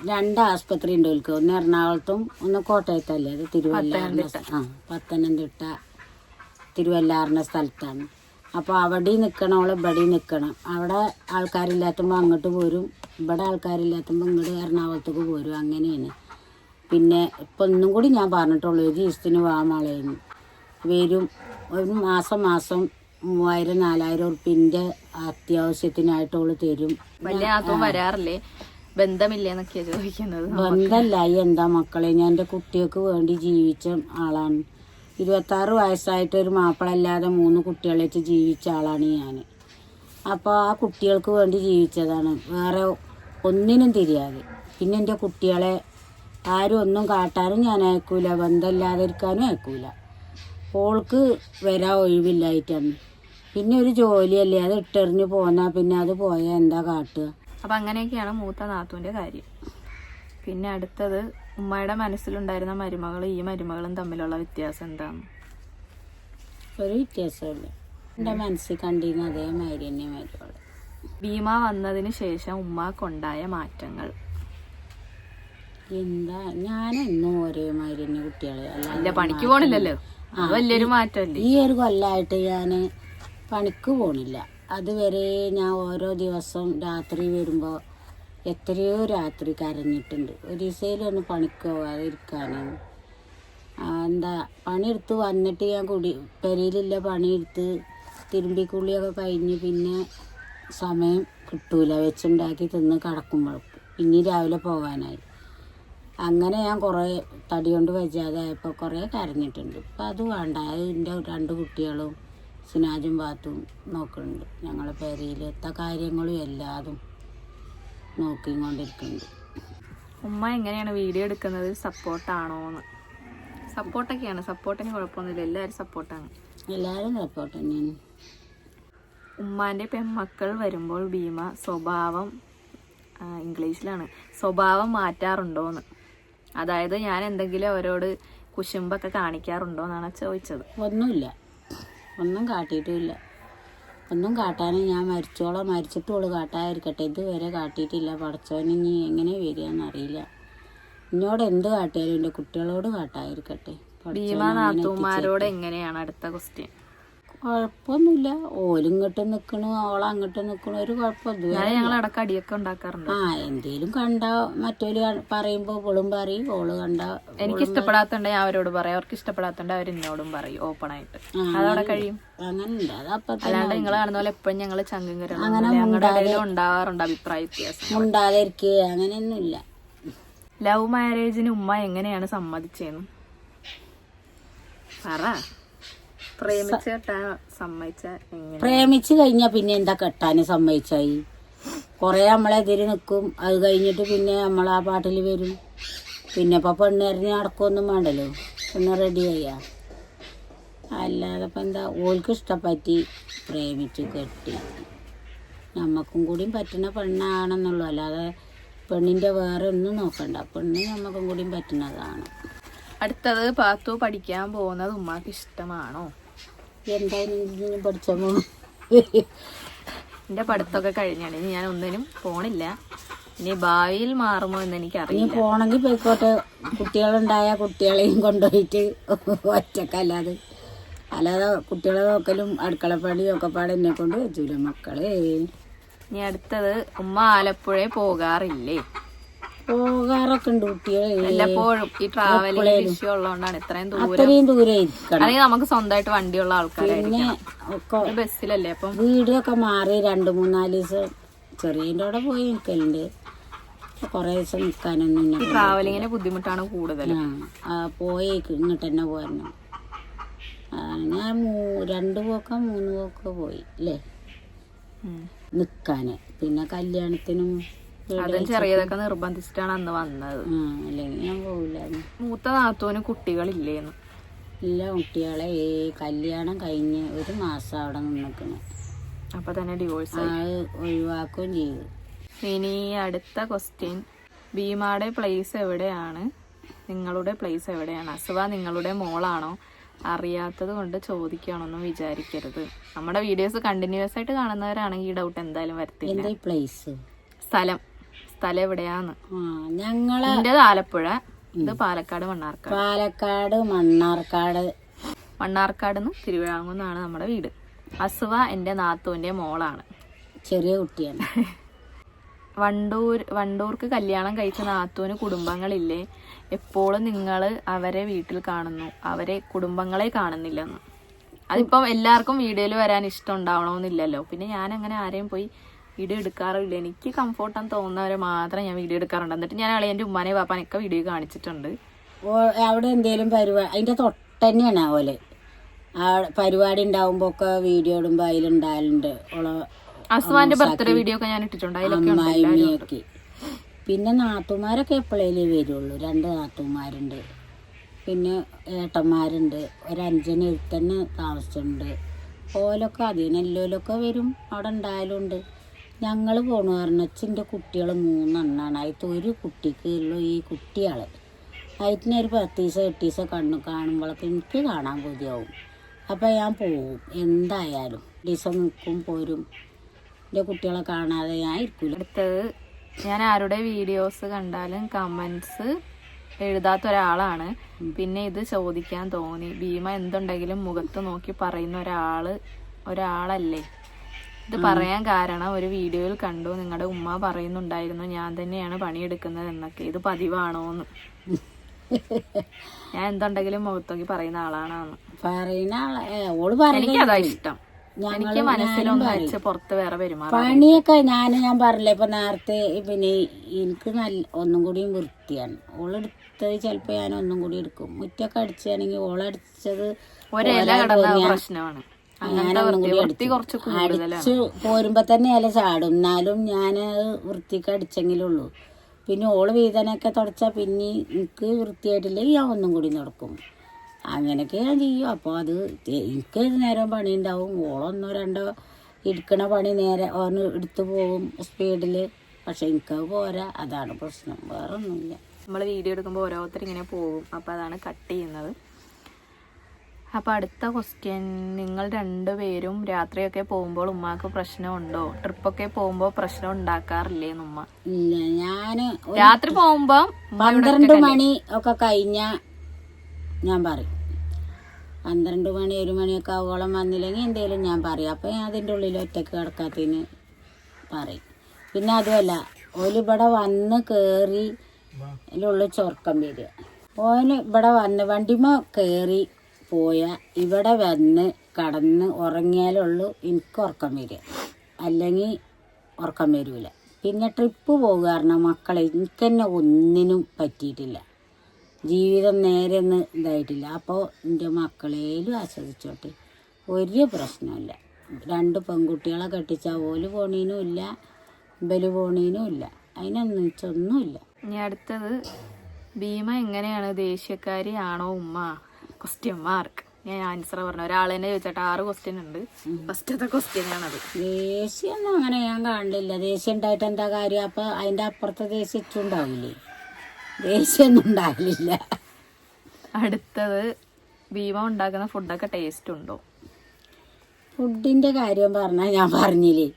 2 ആസ്പത്രി ഉണ്ട് ഓൾക്ക്. ഒന്ന് എറണാകുളത്തും ഒന്ന് കോട്ടയത്തല്ലേ, അത് പത്തനംതിട്ട തിരുവല്ലാറിൻ്റെ സ്ഥലത്താണ്. അപ്പോൾ അവിടെ നിൽക്കണം, അവൾ ഇവിടെ നിൽക്കണം. അവിടെ ആൾക്കാരില്ലാത്തുമ്പോൾ അങ്ങോട്ട് പോരും, ഇവിടെ ആൾക്കാരില്ലാത്തുമ്പോൾ ഇങ്ങോട്ട് എറണാകുളത്തേക്ക് പോരും. അങ്ങനെയാണ്. പിന്നെ ഇപ്പം ഒന്നും കൂടി ഞാൻ പറഞ്ഞിട്ടുള്ളൂ, 1 ദിവസത്തിന് വാമളയുന്നു വരും. ഒരു മാസം 3000-4000 ഉറുപ്പിൻ്റെ അത്യാവശ്യത്തിനായിട്ട് അവള് തരും. വലിയ നാത്തൂൻ വരാറില്ലേ? ബന്ധമില്ലേന്നൊക്കെയാ ചോദിക്കുന്നത്. ബന്ധമില്ലായി എന്താ മക്കളെ, ഞാൻ എൻ്റെ കുട്ടികൾക്ക് വേണ്ടി ജീവിച്ച ആളാണ്. 26 വയസ്സായിട്ട് ഒരു മാപ്പിളല്ലാതെ 3 കുട്ടികളായിട്ട് ജീവിച്ച ആളാണ് ഞാൻ. അപ്പോൾ ആ കുട്ടികൾക്ക് വേണ്ടി ജീവിച്ചതാണ്, വേറെ ഒന്നിനും തിരിയാതെ. പിന്നെ എൻ്റെ കുട്ടികളെ ആരും ഒന്നും കാട്ടാനും ഞാൻ അയക്കൂല, ബന്ധമില്ലാതെ ഇരിക്കാനും അയക്കൂല. ഓൾക്ക് വരാൻ ഒഴിവില്ലായിട്ടാണ്. പിന്നെ ഒരു ജോലിയല്ലേ, അത് ഇട്ടെറിഞ്ഞ് പോന്നാൽ പിന്നെ അത് പോയാൽ എന്താ കാട്ടുക? അപ്പം അങ്ങനെയൊക്കെയാണ് മൂത്ത നാത്തൂൻ്റെ കാര്യം. പിന്നെ അടുത്തത്, ഉമ്മയുടെ മനസ്സിലുണ്ടായിരുന്ന മരുമകൾ ഈ മരുമകളും തമ്മിലുള്ള വ്യത്യാസം എന്താണ്? ഒരു വ്യത്യാസമില്ല, എൻ്റെ മനസ്സിൽ കണ്ടിരുന്ന അതേമാതിരി തന്നെ മരുമകൾ. ഭീമ വന്നതിന് ശേഷം ഉമ്മാക്കുണ്ടായ മാറ്റങ്ങൾ എന്താ? ഞാനെന്നും ഒരേമാതിരി തന്നെ കുട്ടികളെ, അല്ല പണിക്ക് പോണില്ലല്ലോ, വലിയൊരു മാറ്റമല്ലേ? ഈ ഒരു കൊല്ലമായിട്ട് ഞാൻ പണിക്ക് പോണില്ല. അതുവരെ ഞാൻ ഓരോ ദിവസം രാത്രി വരുമ്പോൾ എത്രയോ രാത്രി കരഞ്ഞിട്ടുണ്ട്. ഒരു ദിവസയിലൊന്ന് പണിക്ക് പോകാതെ ഇരിക്കാനാണ്. എന്താ പണിയെടുത്ത് വന്നിട്ട് ഞാൻ പെരയിലില്ല പണിയെടുത്ത് തിരുമ്പിക്കുള്ളിയൊക്കെ കഴിഞ്ഞ് പിന്നെ സമയം കിട്ടൂല, വെച്ചുണ്ടാക്കി തിന്ന് കിടക്കുമ്പോഴേക്കും പിന്നെ രാവിലെ പോകാനായി. അങ്ങനെ ഞാൻ കുറേ തടി കൊണ്ട് വെച്ചാതായപ്പോൾ കുറേ കരഞ്ഞിട്ടുണ്ട്. ഇപ്പം അത് വേണ്ട, എൻ്റെ 2 കുട്ടികളും സിനാജും പാത്തും നോക്കുന്നുണ്ട്. ഞങ്ങളെ പെരയിലെത്ത കാര്യങ്ങളും എല്ലാതും നോക്കിക്കൊണ്ടിരിക്കുന്നുണ്ട്. ഉമ്മ എങ്ങനെയാണ് വീഡിയോ എടുക്കുന്നത്? സപ്പോർട്ടാണോന്ന്? സപ്പോർട്ടൊക്കെയാണ്, സപ്പോർട്ടിന് കുഴപ്പമൊന്നുമില്ല, എല്ലാവരും സപ്പോർട്ടാണ്. എല്ലാവരും സപ്പോർട്ട് തന്നെയാണ്. ഉമ്മാൻ്റെ പെൺമക്കൾ വരുമ്പോൾ ഭീമ ഇംഗ്ലീഷിലാണ് സ്വഭാവം മാറ്റാറുണ്ടോന്ന്. അതായത് ഞാൻ എന്തെങ്കിലും അവരോട് കുശുമ്പൊക്കെ കാണിക്കാറുണ്ടോ എന്നാണ് ചോദിച്ചത്. ഒന്നും കാട്ടിയിട്ടുമില്ല. ഒന്നും കാട്ടാനും ഞാൻ മരിച്ചിട്ടോള് കാട്ടാതിരിക്കട്ടെ, ഇതുവരെ കാട്ടിയിട്ടില്ല. പടച്ചോന് ഇനി എങ്ങനെ വരികയെന്നറിയില്ല. എന്നോട് എന്ത് കാട്ടിയാലും എൻ്റെ കുട്ടികളോട് കാട്ടാതിരിക്കട്ടെ. ഭീമ നാത്തൂമാരോട് എങ്ങനെയാണ്? അടുത്ത ക്വസ്റ്റ്യൻ. കുഴപ്പമൊന്നുമില്ല, ഓലിങ്ങോട്ട് നിൽക്കണു, ഓളങ്ങോട്ട് നിൽക്കണു, ഒരു കുഴപ്പമില്ല. ഞങ്ങൾ ഇടയ്ക്ക് അടിയൊക്കെ ഉണ്ടാക്കാറുണ്ട്. എന്തേലും കണ്ട മറ്റോല് പറയുമ്പോ ഓളും പറയും, ഓള് കണ്ട എനിക്ക് ഇഷ്ടപ്പെടാത്തോണ്ട് ഞാൻ അവരോട് പറയും, അവർക്ക് ഇഷ്ടപ്പെടാത്തോണ്ട് അവർ എന്നോടും പറയും ഓപ്പൺ ആയിട്ട്. അതവിടെ കഴിയും. അങ്ങനെയുണ്ട്. അല്ലാണ്ട് നിങ്ങൾ കാണുന്ന പോലെ എപ്പോഴും ഞങ്ങള് ചങ്കും കരം ഞങ്ങളുടെ ഇടയിലും ഉണ്ടാവാറുണ്ട് അഭിപ്രായ വ്യത്യാസം. ഉണ്ടാതിരിക്കുക അങ്ങനെയൊന്നുമില്ല. ലവ് മാരേജിന് ഉമ്മ എങ്ങനെയാണ് സമ്മതിച്ചേന്ന് പറ. പ്രേമിച്ച് കെട്ടാൻ സമ്മതിച്ച എങ്ങനെ? പ്രേമിച്ച് കഴിഞ്ഞാൽ പിന്നെ എന്താ കെട്ടാന് സമ്മതിച്ചായി? കുറേ നമ്മളെതിര് നിൽക്കും, അത് കഴിഞ്ഞിട്ട് പിന്നെ നമ്മൾ ആ പാട്ടിൽ വരും. പിന്നെ ഇപ്പം പെണ്ണെറിഞ്ഞ് നടക്കൊന്നും വേണ്ടല്ലോ, പിന്നെ റെഡി ചെയ്യാ. അല്ലാതെ ഇപ്പം എന്താ, ഓൾക്ക് ഇഷ്ടപ്പറ്റി പ്രേമിച്ച് കെട്ടി. നമുക്കും കൂടിയും പറ്റുന്ന പെണ്ണാണെന്നുള്ളൂ, അല്ലാതെ പെണ്ണിൻ്റെ വേറെ ഒന്നും നോക്കണ്ട. പെണ്ണ് നമുക്കും കൂടിയും പറ്റുന്നതാണ്. അടുത്തത് പാത്തു പഠിക്കാൻ പോകുന്നത് ഉമ്മാക്ക് ഇഷ്ടമാണോ? എന്തായാലും പഠിച്ചോ? എൻ്റെ പഠിത്തമൊക്കെ കഴിഞ്ഞാണ്, ഇനി ഞാൻ ഒന്നിനും പോണില്ല. ഇനി ഭാവിയിൽ മാറുമോ എന്ന് ഇനി എനിക്കറിയില്ല. പോണെങ്കിൽ പോയിക്കോട്ടെ, കുട്ടികളുണ്ടായ കുട്ടികളെയും കൊണ്ടുപോയിട്ട് ഒറ്റക്കല്ലാതെ. അല്ലാതെ കുട്ടികളെ നോക്കലും അടുക്കളപ്പണിയും ഒക്കെ പാടെ എന്നെ കൊണ്ട് വെച്ചൂല മക്കളെ. ഇനി അടുത്തത് ഉമ്മ ആലപ്പുഴയിൽ പോകാറില്ലേ? പോകാറൊക്കെ ഉണ്ട് കുട്ടികളെ. വല്ലപ്പോഴും ഈ ട്രാവലിംഗ് ഇഷ്യൂ ഉള്ളതുകൊണ്ടാണ് ഇത്രയും ദൂരം. അത്രയും ദൂരെ ഇരിക്കണം. അല്ലെങ്കിൽ നമുക്ക് സ്വന്തമായിട്ട് വണ്ടിയുള്ള ആൾക്കാരായിരിക്കും. ഒക്കെ ബസ്സിലല്ലേ, അപ്പം വീടൊക്കെ മാറി 2-3-4 ദിവസം ചെറിയൻ്റെ അവിടെ പോയി നിൽക്കലുണ്ട്. കുറേ ദിവസം നിൽക്കാനൊന്നും ഈ ട്രാവലിങ്ങിന് ബുദ്ധിമുട്ടാണ് കൂടുതൽ. പോയി ഇങ്ങോട്ട് തന്നെ പോരണം. ഞാൻ 2 പോക്കോ 3 പോക്കോ പോയി അല്ലേ നിൽക്കാന്. പിന്നെ കല്യാണത്തിനും അതും ചെറിയതൊക്കെ നിർബന്ധിച്ചിട്ടാണ് അന്ന് വന്നത്. അല്ലെങ്കിൽ ഞാൻ പോവില്ലായിരുന്നു. മൂത്ത നാത്തൂന് കുട്ടികളില്ലേന്ന്? ഇല്ല, കുട്ടികളെ കല്യാണം കഴിഞ്ഞ് 1 മാസം അവിടെ നിന്നിക്കണ്. അപ്പൊ തന്നെ ഡിവോഴ്സ് ഒഴിവാക്കുകയും ചെയ്തു. ഇനി അടുത്ത ക്വസ്റ്റ്യൻ, ഭീമയുടെ പ്ലേസ് എവിടെയാണ്? നിങ്ങളുടെ പ്ലേസ് എവിടെയാണ്? അസുവ നിങ്ങളുടെ മോളാണോ? അറിയാത്തത് കൊണ്ട് ചോദിക്കുകയാണെന്നും വിചാരിക്കരുത്. നമ്മുടെ വീഡിയോസ് കണ്ടിന്യൂസ് ആയിട്ട് കാണുന്നവരാണെങ്കിൽ ഈ ഡൗട്ട് എന്തായാലും വരത്തില്ല. പ്ലേസ് സ്ഥലം എവിടെയാന്ന്? ഞങ്ങള് എന്റേത് ആലപ്പുഴ, ഇത് പാലക്കാട് മണ്ണാർക്കാട്. പാലക്കാട് മണ്ണാർക്കാട് തിരുവിഴാങ്കുന്നാണ് നമ്മുടെ വീട്. അസുവ എന്റെ നാത്തൂന്റെ മോളാണ്, ചെറിയ കുട്ടിയാണ്. വണ്ടൂർക്ക് കല്യാണം കഴിച്ച നാത്തൂന് കുടുംബങ്ങളില്ലേ? എപ്പോഴും നിങ്ങൾ അവരെ വീട്ടിൽ കാണുന്നു, അവരെ കുടുംബങ്ങളെ കാണുന്നില്ലെന്ന്. അതിപ്പം എല്ലാവർക്കും വീഡിയോയിൽ വരാൻ ഇഷ്ടം ഉണ്ടാവണമെന്നില്ലല്ലോ. പിന്നെ ഞാൻ അങ്ങനെ ആരെയും പോയി വീഡിയോ എടുക്കാറില്ല. എനിക്ക് കംഫോർട്ടാന്ന് തോന്നുന്നവരെ മാത്രമേ ഞാൻ വീഡിയോ എടുക്കാറുണ്ട്. എന്നിട്ട് ഞാൻ അളിയൻ്റെ ഉമ്മാനെ പാപ്പാനൊക്കെ വീഡിയോ കാണിച്ചിട്ടുണ്ട്. അവിടെ എന്തെങ്കിലും പരിപാടി അതിൻ്റെ തൊട്ടന്നെയാണ് പോലെ പരിപാടി ഉണ്ടാവുമ്പോ ഒക്കെ വീഡിയോ ഇടുമ്പോ അതിലുണ്ടായാലുണ്ട്. അസ്വാന്റെ ബർത്ത്ഡേ വീഡിയോ ഒക്കെ ഞാൻ ഇട്ടിട്ടുണ്ട്, അതിലൊക്കെ. പിന്നെ നാത്തുമാരൊക്കെ എപ്പോഴേലേ വരുള്ളൂ. 2 നാത്തുമാരുണ്ട്, പിന്നെ ഏട്ടന്മാരുണ്ട്, ഒരു 5 തന്നെ താമസിച്ചിട്ടുണ്ട്. ഓലൊക്കെ അതിനെല്ലോലൊക്കെ വരും, അവിടെ ഉണ്ടായാലും ഉണ്ട്. ഞങ്ങൾ പോണു പറഞ്ഞിൻ്റെ കുട്ടികൾ 3 എണ്ണമാണ്. അതിൽ ഒരു കുട്ടിക്ക് ഉള്ളൂ ഈ കുട്ടികൾ. അതിനൊരു 10 ദിവസം 8 ദിവസം കാണുമ്പോഴൊക്കെ എനിക്ക് കാണാൻ കൊതിയാവും. അപ്പം ഞാൻ പോവും എന്തായാലും. ദിവസം നിൽക്കും പോരും. എൻ്റെ കുട്ടികളെ കാണാതെ ഞാൻ ഇരിക്കില്ല. അടുത്തത്, ഞാൻ ആരുടെ വീഡിയോസ് കണ്ടാലും കമൻസ് എഴുതാത്ത ഒരാളാണ്. പിന്നെ ഇത് ചോദിക്കാൻ തോന്നി. ഭീമ എന്തുണ്ടെങ്കിലും മുഖത്ത് നോക്കി പറയുന്ന ഒരാളല്ലേ? ഇത് പറയാൻ കാരണം ഒരു വീഡിയോയിൽ കണ്ടു, നിങ്ങളുടെ ഉമ്മ പറയുന്നുണ്ടായിരുന്നു ഞാൻ തന്നെയാണ് പണിയെടുക്കുന്നത് എന്നൊക്കെ. ഇത് പതിവാണോന്ന്? ഞാൻ എന്തുണ്ടെങ്കിലും മുഖത്ത് നോക്കി പറയുന്ന ആളാണെന്ന്. എനിക്കതാ ഇഷ്ടം. എനിക്ക് മനസ്സിലൊന്നും വെച്ച് പുറത്ത് വേറെ പെരുമാറും. പണിയൊക്കെ ഞാൻ പറഞ്ഞില്ലേ ഇപ്പൊ നേരത്തെ. പിന്നെ എനിക്ക് ഒന്നും കൂടിയും വൃത്തിയാണ്. ഓളെടുത്തത് ചിലപ്പോ ഞാൻ ഒന്നും കൂടി എടുക്കും. മുറ്റൊക്കെ അടിച്ചാണെങ്കിൽ ഓളടിച്ചത് ഒരെല കിടന്ന പ്രശ്നമാണ്. അടിച്ച് പോരുമ്പോ തന്നെ ഇല ചാടും. എന്നാലും ഞാൻ വൃത്തിക്ക് അടിച്ചെങ്കിലുള്ളൂ. പിന്നെ ഓള് വീതനൊക്കെ തുടച്ചാൽ പിന്നെ എനിക്ക് വൃത്തിയായിട്ടില്ലെങ്കിൽ ഞാൻ ഒന്നും കൂടി നടക്കും. അങ്ങനെയൊക്കെ ഞാൻ ചെയ്യും. അപ്പോൾ അത് എനിക്ക് നേരം പണി ഉണ്ടാവും. 1 2 ഇരിക്കണ പണി നേരെ ഓന് എടുത്തു പോകും സ്പീഡിൽ. പക്ഷെ എനിക്കത് പോരാ, അതാണ് പ്രശ്നം, വേറെ ഒന്നുമില്ല. നമ്മൾ വീഡിയോ എടുക്കുമ്പോൾ ഓരോരുത്തർ ഇങ്ങനെ പോകും, അപ്പോൾ അതാണ് കട്ട് ചെയ്യുന്നത്. അപ്പോൾ അടുത്ത ക്വസ്റ്റ്യൻ, നിങ്ങൾ 2 പേരും രാത്രിയൊക്കെ പോകുമ്പോൾ ഉമ്മാക്ക് പ്രശ്നമുണ്ടോ? ട്രിപ്പൊക്കെ പോകുമ്പോൾ പ്രശ്നം ഉണ്ടാക്കാറില്ലേന്ന് ഉമ്മ? ഇല്ല, ഞാൻ രാത്രി പോകുമ്പോൾ 12 മണി ഒക്കെ കഴിഞ്ഞാൽ ഞാൻ പറയും. 12 മണി 1 മണിയൊക്കെ ആവോളം വന്നില്ലെങ്കിൽ എന്തെങ്കിലും ഞാൻ പറയും. അപ്പം ഞാൻ അതിൻ്റെ ഉള്ളിൽ ഒറ്റയ്ക്ക് കിടക്കാത്തതിന് പറയും. പിന്നെ അതുമല്ല, ഓലിവിടെ വന്ന് കയറി അതിലുള്ള ചൊർക്കം വരിക. ഓന് ഇവിടെ വന്ന് വണ്ടിമ കയറി പോയാൽ ഇവിടെ വന്ന് കടന്ന് ഉറങ്ങിയാലുള്ളൂ എനിക്ക് ഉറക്കം വരിക. അല്ലെങ്കിൽ ഉറക്കം വരില്ല. പിന്നെ ട്രിപ്പ് പോകുക കാരണം മക്കളെ എനിക്ക് തന്നെ ഒന്നിനും പറ്റിയിട്ടില്ല, ജീവിതം നേരെ ഒന്നും ഇതായിട്ടില്ല. അപ്പോൾ എൻ്റെ മക്കളേലും ആസ്വദിച്ചോട്ടെ, ഒരു പ്രശ്നമില്ല. 2 പെൺകുട്ടികളെ കെട്ടിച്ചാൽ പോലും പോണീനും ഇല്ല, ഇബല് പോണീനും ഇല്ല, അതിനൊന്നും വെച്ചൊന്നുമില്ല. ഇനി അടുത്തത് ഭീമ എങ്ങനെയാണ്, ദേഷ്യക്കാരി ആണോ ഉമ്മ? ക്വസ്റ്റ്യന്മാർക്ക് ഞാൻ ആൻസർ പറഞ്ഞു. ഒരാൾ തന്നെ ചോദിച്ചിട്ട് 6 ക്വസ്റ്റ്യൻ ഉണ്ട്. ഫസ്റ്റത്തെ ക്വസ്റ്റ്യൻ ആണത്. ദേഷ്യമൊന്നും അങ്ങനെ ഞാൻ കാണില്ല. ദേഷ്യം ഉണ്ടായിട്ട് എന്താ കാര്യം? അപ്പം അതിൻ്റെ അപ്പുറത്തെ ദേഷ്യം ഇച്ചുണ്ടാവില്ലേ? ദേഷ്യമൊന്നും ഉണ്ടാവില്ല. അടുത്തത് ഭീമ ഉണ്ടാക്കുന്ന ഫുഡൊക്കെ ടേസ്റ്റ് ഉണ്ടോ? ഫുഡിൻ്റെ കാര്യം പറഞ്ഞാൽ ഞാൻ പറഞ്ഞില്ലേ,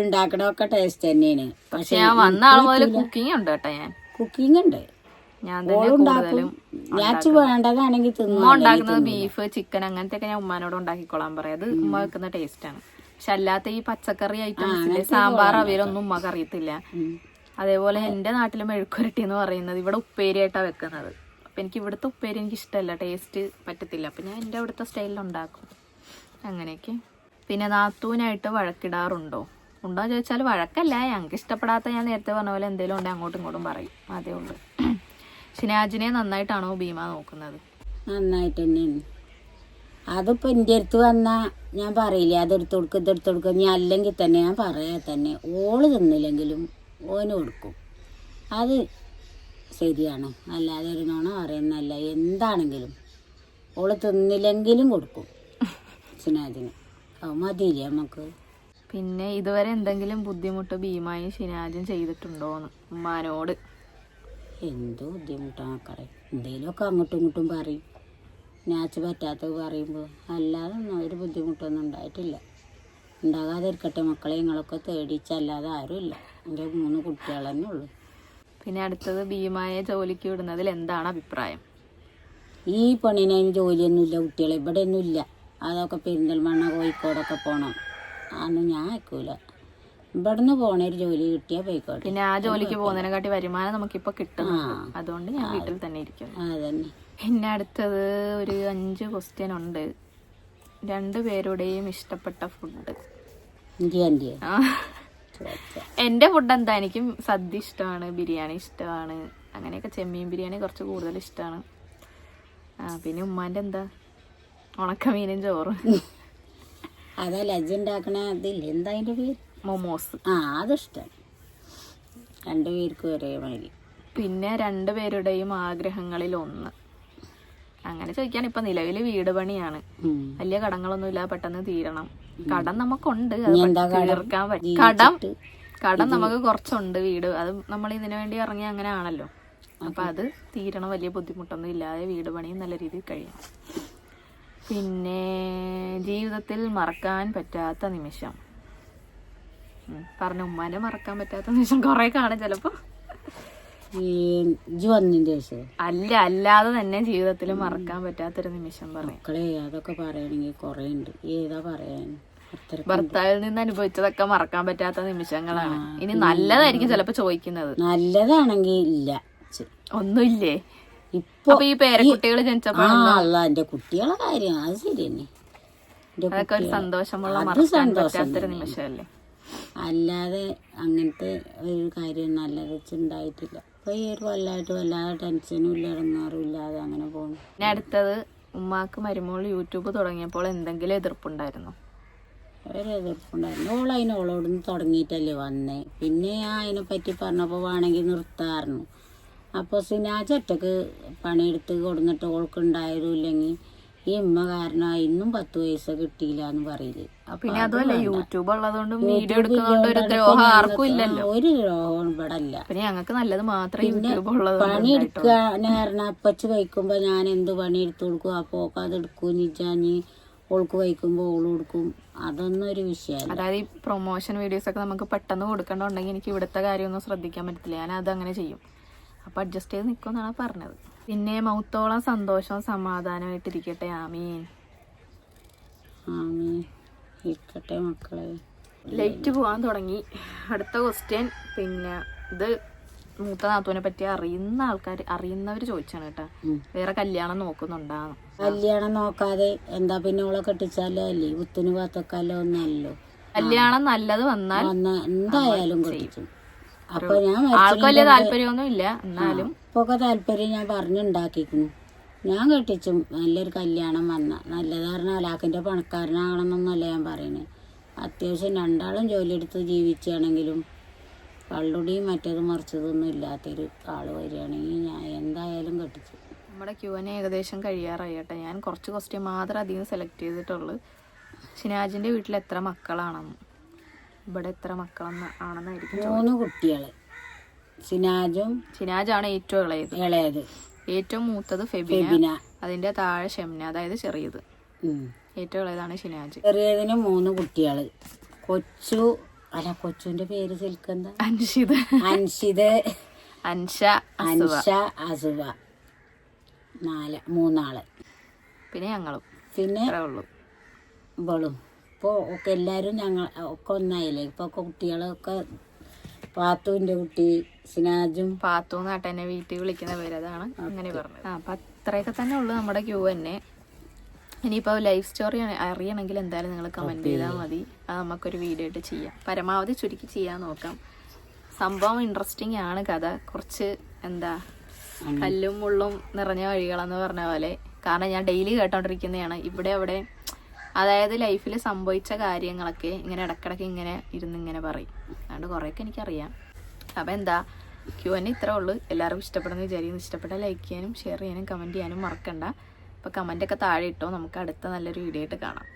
ഉണ്ടാക്കണമൊക്കെ ടേസ്റ്റ് തന്നെയാണ്. പക്ഷെ ഞാൻ വന്ന ആൾ മുതൽ കുക്കിംഗ് ഉണ്ട് കേട്ടോ. ഞാൻ കുക്കിംഗ് ഉണ്ട്, ഞാൻ ഉണ്ടാക്കും. ഞാൻ വേണ്ടതാണെങ്കിൽ ഉമ്മ ഉണ്ടാക്കുന്നത് ബീഫ്, ചിക്കൻ അങ്ങനത്തെ ഒക്കെ ഞാൻ ഉമ്മാനോട് ഉണ്ടാക്കിക്കൊള്ളാൻ പറയാം. അത് ഉമ്മ വെക്കുന്ന ടേസ്റ്റ് ആണ്. പക്ഷെ അല്ലാത്ത ഈ പച്ചക്കറി ഐറ്റംസിലെ സാമ്പാർ അവിയലൊന്നും ഉമ്മക്ക് അറിയത്തില്ല. അതേപോലെ എൻ്റെ നാട്ടിൽ മെഴുക്കുരട്ടി എന്ന് പറയുന്നത് ഇവിടെ ഉപ്പേരിയായിട്ടാണ് വെക്കുന്നത്. അപ്പം എനിക്ക് ഇവിടുത്തെ ഉപ്പേരി എനിക്ക് ഇഷ്ടമല്ല, ടേസ്റ്റ് പറ്റത്തില്ല. അപ്പം ഞാൻ എൻ്റെ അവിടുത്തെ സ്റ്റൈലിൽ ഉണ്ടാക്കും. അങ്ങനെയൊക്കെ. പിന്നെ നാത്തൂനായിട്ട് വഴക്കിടാറുണ്ടോ? ഉണ്ടോ എന്ന് ചോദിച്ചാൽ വഴക്കല്ല, ഞങ്ങൾക്ക് ഇഷ്ടപ്പെടാത്ത ഞാൻ നേരത്തെ പറഞ്ഞ പോലെ എന്തെങ്കിലും ഉണ്ടെങ്കിൽ അങ്ങോട്ടും ഇങ്ങോട്ടും പറയും, അതേ ഉള്ളൂ. ഷിനാജിനെ നന്നായിട്ടാണോ ഭീമ നോക്കുന്നത്? നന്നായിട്ട് തന്നെയാണ്. അതിപ്പോൾ എൻ്റെ അടുത്ത് വന്നാൽ ഞാൻ പറയില്ലേ, അതെടുത്ത് കൊടുക്കും ഇതെടുത്ത് കൊടുക്കും. ഞാൻ അല്ലെങ്കിൽ തന്നെ ഞാൻ പറയാൻ തന്നെ ഓള് തിന്നില്ലെങ്കിലും ഓന് കൊടുക്കും. അത് ശരിയാണ്, അല്ലാതെ ഒരു നുണ പറയുന്നല്ല. എന്താണെങ്കിലും ഓള് തിന്നില്ലെങ്കിലും കൊടുക്കും ഷിനാജിന്. അത് മതിയില്ലേ നമുക്ക്. പിന്നെ ഇതുവരെ എന്തെങ്കിലും ബുദ്ധിമുട്ട് ഭീമായും ഷിനാജും ചെയ്തിട്ടുണ്ടോന്ന് ഉമ്മാനോട്? എന്തോ ബുദ്ധിമുട്ടാണ് മക്കളെ, എന്തെങ്കിലുമൊക്കെ അങ്ങോട്ടും ഇങ്ങോട്ടും പറയും, ഞാച്ച് പറ്റാത്തത് പറയുമ്പോൾ. അല്ലാതെ ഒന്നും ഒരു ബുദ്ധിമുട്ടൊന്നും ഉണ്ടായിട്ടില്ല. ഉണ്ടാകാതിരിക്കട്ടെ മക്കളെ, നിങ്ങളൊക്കെ തേടിച്ചല്ലാതെ ആരുമില്ല. എൻ്റെ 3 കുട്ടികൾ തന്നെ ഉള്ളൂ. പിന്നെ അടുത്തത് ഭീമായെ ജോലിക്ക് വിടുന്നതിൽ എന്താണ് അഭിപ്രായം? ഈ പണിനതിന് ജോലിയൊന്നുമില്ല കുട്ടികളെ, ഇവിടെ ഒന്നും ഇല്ല. അതൊക്കെ പെരിന്തൽമണ്ണ കോഴിക്കോടൊക്കെ പോകണം. അതൊന്നും ഞാൻ അയക്കൂല. ഇവിടുന്ന് പോണ ഒരു ജോലി കിട്ടിയാൽ പോയിക്കോട്ടെ. പിന്നെ ആ ജോലിക്ക് പോകുന്നതിനെക്കാട്ടി വരുമാനം നമുക്കിപ്പോൾ കിട്ടും, അതുകൊണ്ട് ഞാൻ വീട്ടിൽ തന്നെ ഇരിക്കുന്നു. അതന്നെ. പിന്നെ അടുത്തത് ഒരു 5 ക്വസ്റ്റ്യൻ ഉണ്ട്. 2 പേരുടെയും ഇഷ്ടപ്പെട്ട ഫുഡ്. എൻ്റെ ഫുഡ് എന്താ? എനിക്കും സദ്യ ഇഷ്ടമാണ്, ബിരിയാണി ഇഷ്ടമാണ്, അങ്ങനെയൊക്കെ. ചെമ്മീൻ ബിരിയാണി കുറച്ച് കൂടുതൽ ഇഷ്ടമാണ്. പിന്നെ ഉമ്മാൻ്റെ എന്താ? ഉണക്കമീനും ചോറും. അതാ ലജ്ജ ഉണ്ടാക്കണ അതില്ല, എന്താ അതിൻ്റെ പേര്? മൊമോസ്. അതിഷ്ടം. 2 പേർക്കും ഒരേ മാതിരി. പിന്നെ 2 പേരുടെയും ആഗ്രഹങ്ങളിൽ ഒന്ന്. അങ്ങനെ ചോദിക്കാൻ ഇപ്പൊ നിലവിൽ വീട് പണിയാണ്. വലിയ കടങ്ങളൊന്നുമില്ല, പെട്ടെന്ന് തീരണം. കടം നമുക്കുണ്ട്, തീർക്കാൻ പറ്റും. കടം നമുക്ക് കുറച്ചുണ്ട്. വീട് അത് നമ്മൾ ഇതിനു വേണ്ടി ഇറങ്ങി അങ്ങനെ ആണല്ലോ. അപ്പൊ അത് തീരണം, വലിയ ബുദ്ധിമുട്ടൊന്നും ഇല്ലാതെ വീട് പണിയും നല്ല രീതിയിൽ കഴിയണം. പിന്നെ ജീവിതത്തിൽ മറക്കാൻ പറ്റാത്ത നിമിഷം പറഞ്ഞ. ഉമ്മാനെ മറക്കാൻ പറ്റാത്ത നിമിഷം കുറെ കാണും ചിലപ്പോ. അല്ലാതെ തന്നെ ജീവിതത്തിൽ മറക്കാൻ പറ്റാത്തൊരു നിമിഷം പറയാം. അതൊക്കെ പറയണെങ്കിൽ കുറെ ഉണ്ട്. ഏതാ പറയാൻ? ഭർത്താവിൽ നിന്ന് അനുഭവിച്ചതൊക്കെ മറക്കാൻ പറ്റാത്ത നിമിഷങ്ങളാണ്. ഇനി നല്ലതായിരിക്കും ചിലപ്പോ ചോദിക്കുന്നത്. നല്ലതാണെങ്കിൽ ഇല്ല, ഒന്നുമില്ലേ? ഇപ്പൊ ഈ പേരക്കുട്ടികൾ ജനിച്ചപ്പോ എന്റെ കുട്ടികളെ കാര്യം അത് ശരി തന്നെ. അതൊക്കെ ഒരു സന്തോഷമുള്ള മറക്കാൻ പറ്റാത്തൊരു നിമിഷമല്ലേ. അല്ലാതെ അങ്ങനത്തെ ഒരു കാര്യം നല്ലത് വെച്ചുണ്ടായിട്ടില്ല. ഇപ്പൊ ഈ ഒരു കൊല്ലമായിട്ട് വല്ലാതെ ടെൻഷനും ഇല്ല, ഇടങ്ങാറും ഇല്ലാതെ അങ്ങനെ പോകുന്നു. പിന്നെ അടുത്തത്, ഉമ്മാക്ക് മരുമോൾ യൂട്യൂബ് തുടങ്ങിയപ്പോൾ എന്തെങ്കിലും എതിർപ്പുണ്ടായിരുന്നോ? ഒരു എതിർപ്പുണ്ടായിരുന്നു. ഓളോടൊന്നും തുടങ്ങിയിട്ടല്ലേ വന്നേ. പിന്നെ ഞാൻ അതിനെപ്പറ്റി പറഞ്ഞപ്പോൾ വേണമെങ്കിൽ നിർത്താറുന്നു. അപ്പോൾ സിനാജ് ഒറ്റക്ക് പണിയെടുത്ത് കൊടുന്നിട്ട് ഓൾക്കുണ്ടായതും ഇല്ലെങ്കിൽ ഈ ഉമ്മ കാരണം ഇന്നും 10 പൈസ കിട്ടിയില്ല എന്ന് പറയില്ലേ. പിന്നെ അതുമല്ല, യൂട്യൂബ് ഉള്ളതുകൊണ്ട് വീഡിയോ എടുക്കുന്നതുകൊണ്ട് ഒരു ദ്രോഹം ആർക്കും ഇല്ലല്ലോ. ഒരു ദ്രോഹവും ഇവിടെ അല്ല. പിന്നെ ഞങ്ങൾക്ക് നല്ലത് മാത്രമേ യൂട്യൂബ് ഉള്ളത്. പണിയെടുക്കാന്ന് പറഞ്ഞാൽ അപ്പച്ച് വയ്ക്കുമ്പോ ഞാൻ എന്ത് പണി എടുത്തു കൊടുക്കും. അപ്പോൾ അത് എടുക്കും നിജാഞ്ഞ് ഓൾക്ക് വയ്ക്കുമ്പോൾ ഓള് കൊടുക്കും. അതൊന്നും ഒരു വിഷയമല്ല. അതായത് ഈ പ്രൊമോഷൻ വീഡിയോസ് ഒക്കെ നമുക്ക് പെട്ടെന്ന് കൊടുക്കണ്ടുണ്ടെങ്കിൽ എനിക്ക് ഇവിടുത്തെ കാര്യമൊന്നും ശ്രദ്ധിക്കാൻ പറ്റത്തില്ല. ഞാൻ അതങ്ങനെ ചെയ്യും. അപ്പൊ അഡ്ജസ്റ്റ് ചെയ്ത് നിൽക്കുമെന്നാണ് പറഞ്ഞത്. പിന്നെ മൗത്തോളം സന്തോഷവും സമാധാനമായിട്ടിരിക്കട്ടെ. ആമീൻ. ഇരിക്കട്ടെ മക്കളെ. ലൈറ്റ് പോകാൻ തുടങ്ങി. അടുത്ത ക്വസ്റ്റ്യൻ. പിന്നെ ഇത് മൂത്ത നാത്തൂനെ പറ്റി അറിയുന്നവർ ചോദിച്ചാണ് കേട്ടോ. വേറെ കല്യാണം നോക്കുന്നുണ്ടാന്ന്. കല്യാണം നോക്കാതെ എന്താ പിന്നെ ഓളെ കെട്ടിച്ചാലോ അല്ലേ? കുത്തിന് പാത്തൊക്കാലോ ഒന്നല്ലോ. കല്യാണം നല്ലത് വന്നാൽ എന്തായാലും കെട്ടിച്ചു. അപ്പൊ ഞാൻ ആൾക്ക് വലിയ താല്പര്യമൊന്നും ഇല്ല, എന്നാലും ഇപ്പൊക്കെ താല്പര്യം ഞാൻ പറഞ്ഞുണ്ടാക്കിക്കുന്നു. ഞാൻ കെട്ടിച്ചു നല്ലൊരു കല്യാണം വന്ന നല്ലതാരണം അലാക്കിന്റെ പണക്കാരനാകണമെന്നൊന്നല്ല ഞാൻ പറയുന്നത്. അത്യാവശ്യം രണ്ടാളും ജോലിയെടുത്ത് ജീവിച്ചാണെങ്കിലും കള്ളുടിയും മറ്റേത് മറിച്ചതൊന്നും ഇല്ലാത്തൊരു ആള് വരികയാണെങ്കിൽ ഞാൻ എന്തായാലും കെട്ടിച്ചു. നമ്മുടെ Q&A ഏകദേശം കഴിയാറായി കേട്ടോ. ഞാൻ കുറച്ച് ക്വസ്റ്റ്യൻ മാത്രം അധികം സെലക്ട് ചെയ്തിട്ടുള്ളൂ. ഷിനാജിന്റെ വീട്ടിൽ എത്ര മക്കളാണെന്ന്, ഇവിടെ എത്ര മക്കളെന്ന് ആണെന്നായിരിക്കും. 3 കുട്ടികള്. ഷിനാജാണ് ഏറ്റവും ഇളയത്. ഏറ്റവും മൂത്തത് ഫെബിന, അതിന്റെ താഴെ ഷെംന, അതായത് ചെറിയത്. ഏറ്റവും ഇളയതാണ് ഷിനാജ്. ചെറിയതിന് 3 കുട്ടികള്. കൊച്ചുവിന്റെ പേര് ശരിക്കെന്താ? അൻഷിദ്, അൻഷ, അസുവ. 3 പിന്നെ ഞങ്ങളും. പിന്നെ ഉള്ളു ഇവളും. ഇപ്പോൾ ഒക്കെ എല്ലാവരും ഞങ്ങൾ ഒക്കെ ഒന്നായില്ലേ. ഇപ്പൊ കുട്ടികളൊക്കെ പാത്തുവിന്റെ കുട്ടി സിനാജും. പാത്തു എന്നാട്ടെ എന്നെ വീട്ടിൽ വിളിക്കുന്ന പേര്, അതാണ് അങ്ങനെ പറഞ്ഞത്. അപ്പൊ അത്രയൊക്കെ തന്നെ ഉള്ളു നമ്മുടെ Q&A. ഇനിയിപ്പോൾ ലൈഫ് സ്റ്റോറി അറിയണമെങ്കിൽ എന്തായാലും നിങ്ങൾ കമന്റ് ചെയ്താൽ മതി. അത് നമുക്കൊരു വീഡിയോ ആയിട്ട് ചെയ്യാം. പരമാവധി ചുരുക്കി ചെയ്യാൻ നോക്കാം. സംഭവം ഇൻട്രസ്റ്റിംഗ് ആണ് കഥ. കുറച്ച് എന്താ കല്ലും മുള്ളും നിറഞ്ഞ വഴികളെന്ന് പറഞ്ഞ പോലെ. കാരണം ഞാൻ ഡെയിലി കേട്ടോണ്ടിരിക്കുന്നതാണ് ഇവിടെ അവിടെ. അതായത് ലൈഫിൽ സംഭവിച്ച കാര്യങ്ങളൊക്കെ ഇങ്ങനെ ഇടക്കിടക്ക് ഇങ്ങനെ ഇരുന്നിങ്ങനെ പറയും. അതുകൊണ്ട് കുറേയൊക്കെ എനിക്കറിയാം. അപ്പം എന്താ Q&A ഇത്രേ ഉള്ളൂ. എല്ലാവർക്കും ഇഷ്ടപ്പെടുന്ന വിചാരിക്കുന്നു. ഇഷ്ടപ്പെട്ടാൽ ലൈക്ക് ചെയ്യാനും ഷെയർ ചെയ്യാനും കമൻറ്റ് ചെയ്യാനും മറക്കണ്ട. അപ്പോൾ കമൻറ്റൊക്കെ താഴെ ഇട്ടോ. നമുക്ക് അടുത്ത നല്ലൊരു വീഡിയോ ആയിട്ട് കാണാം.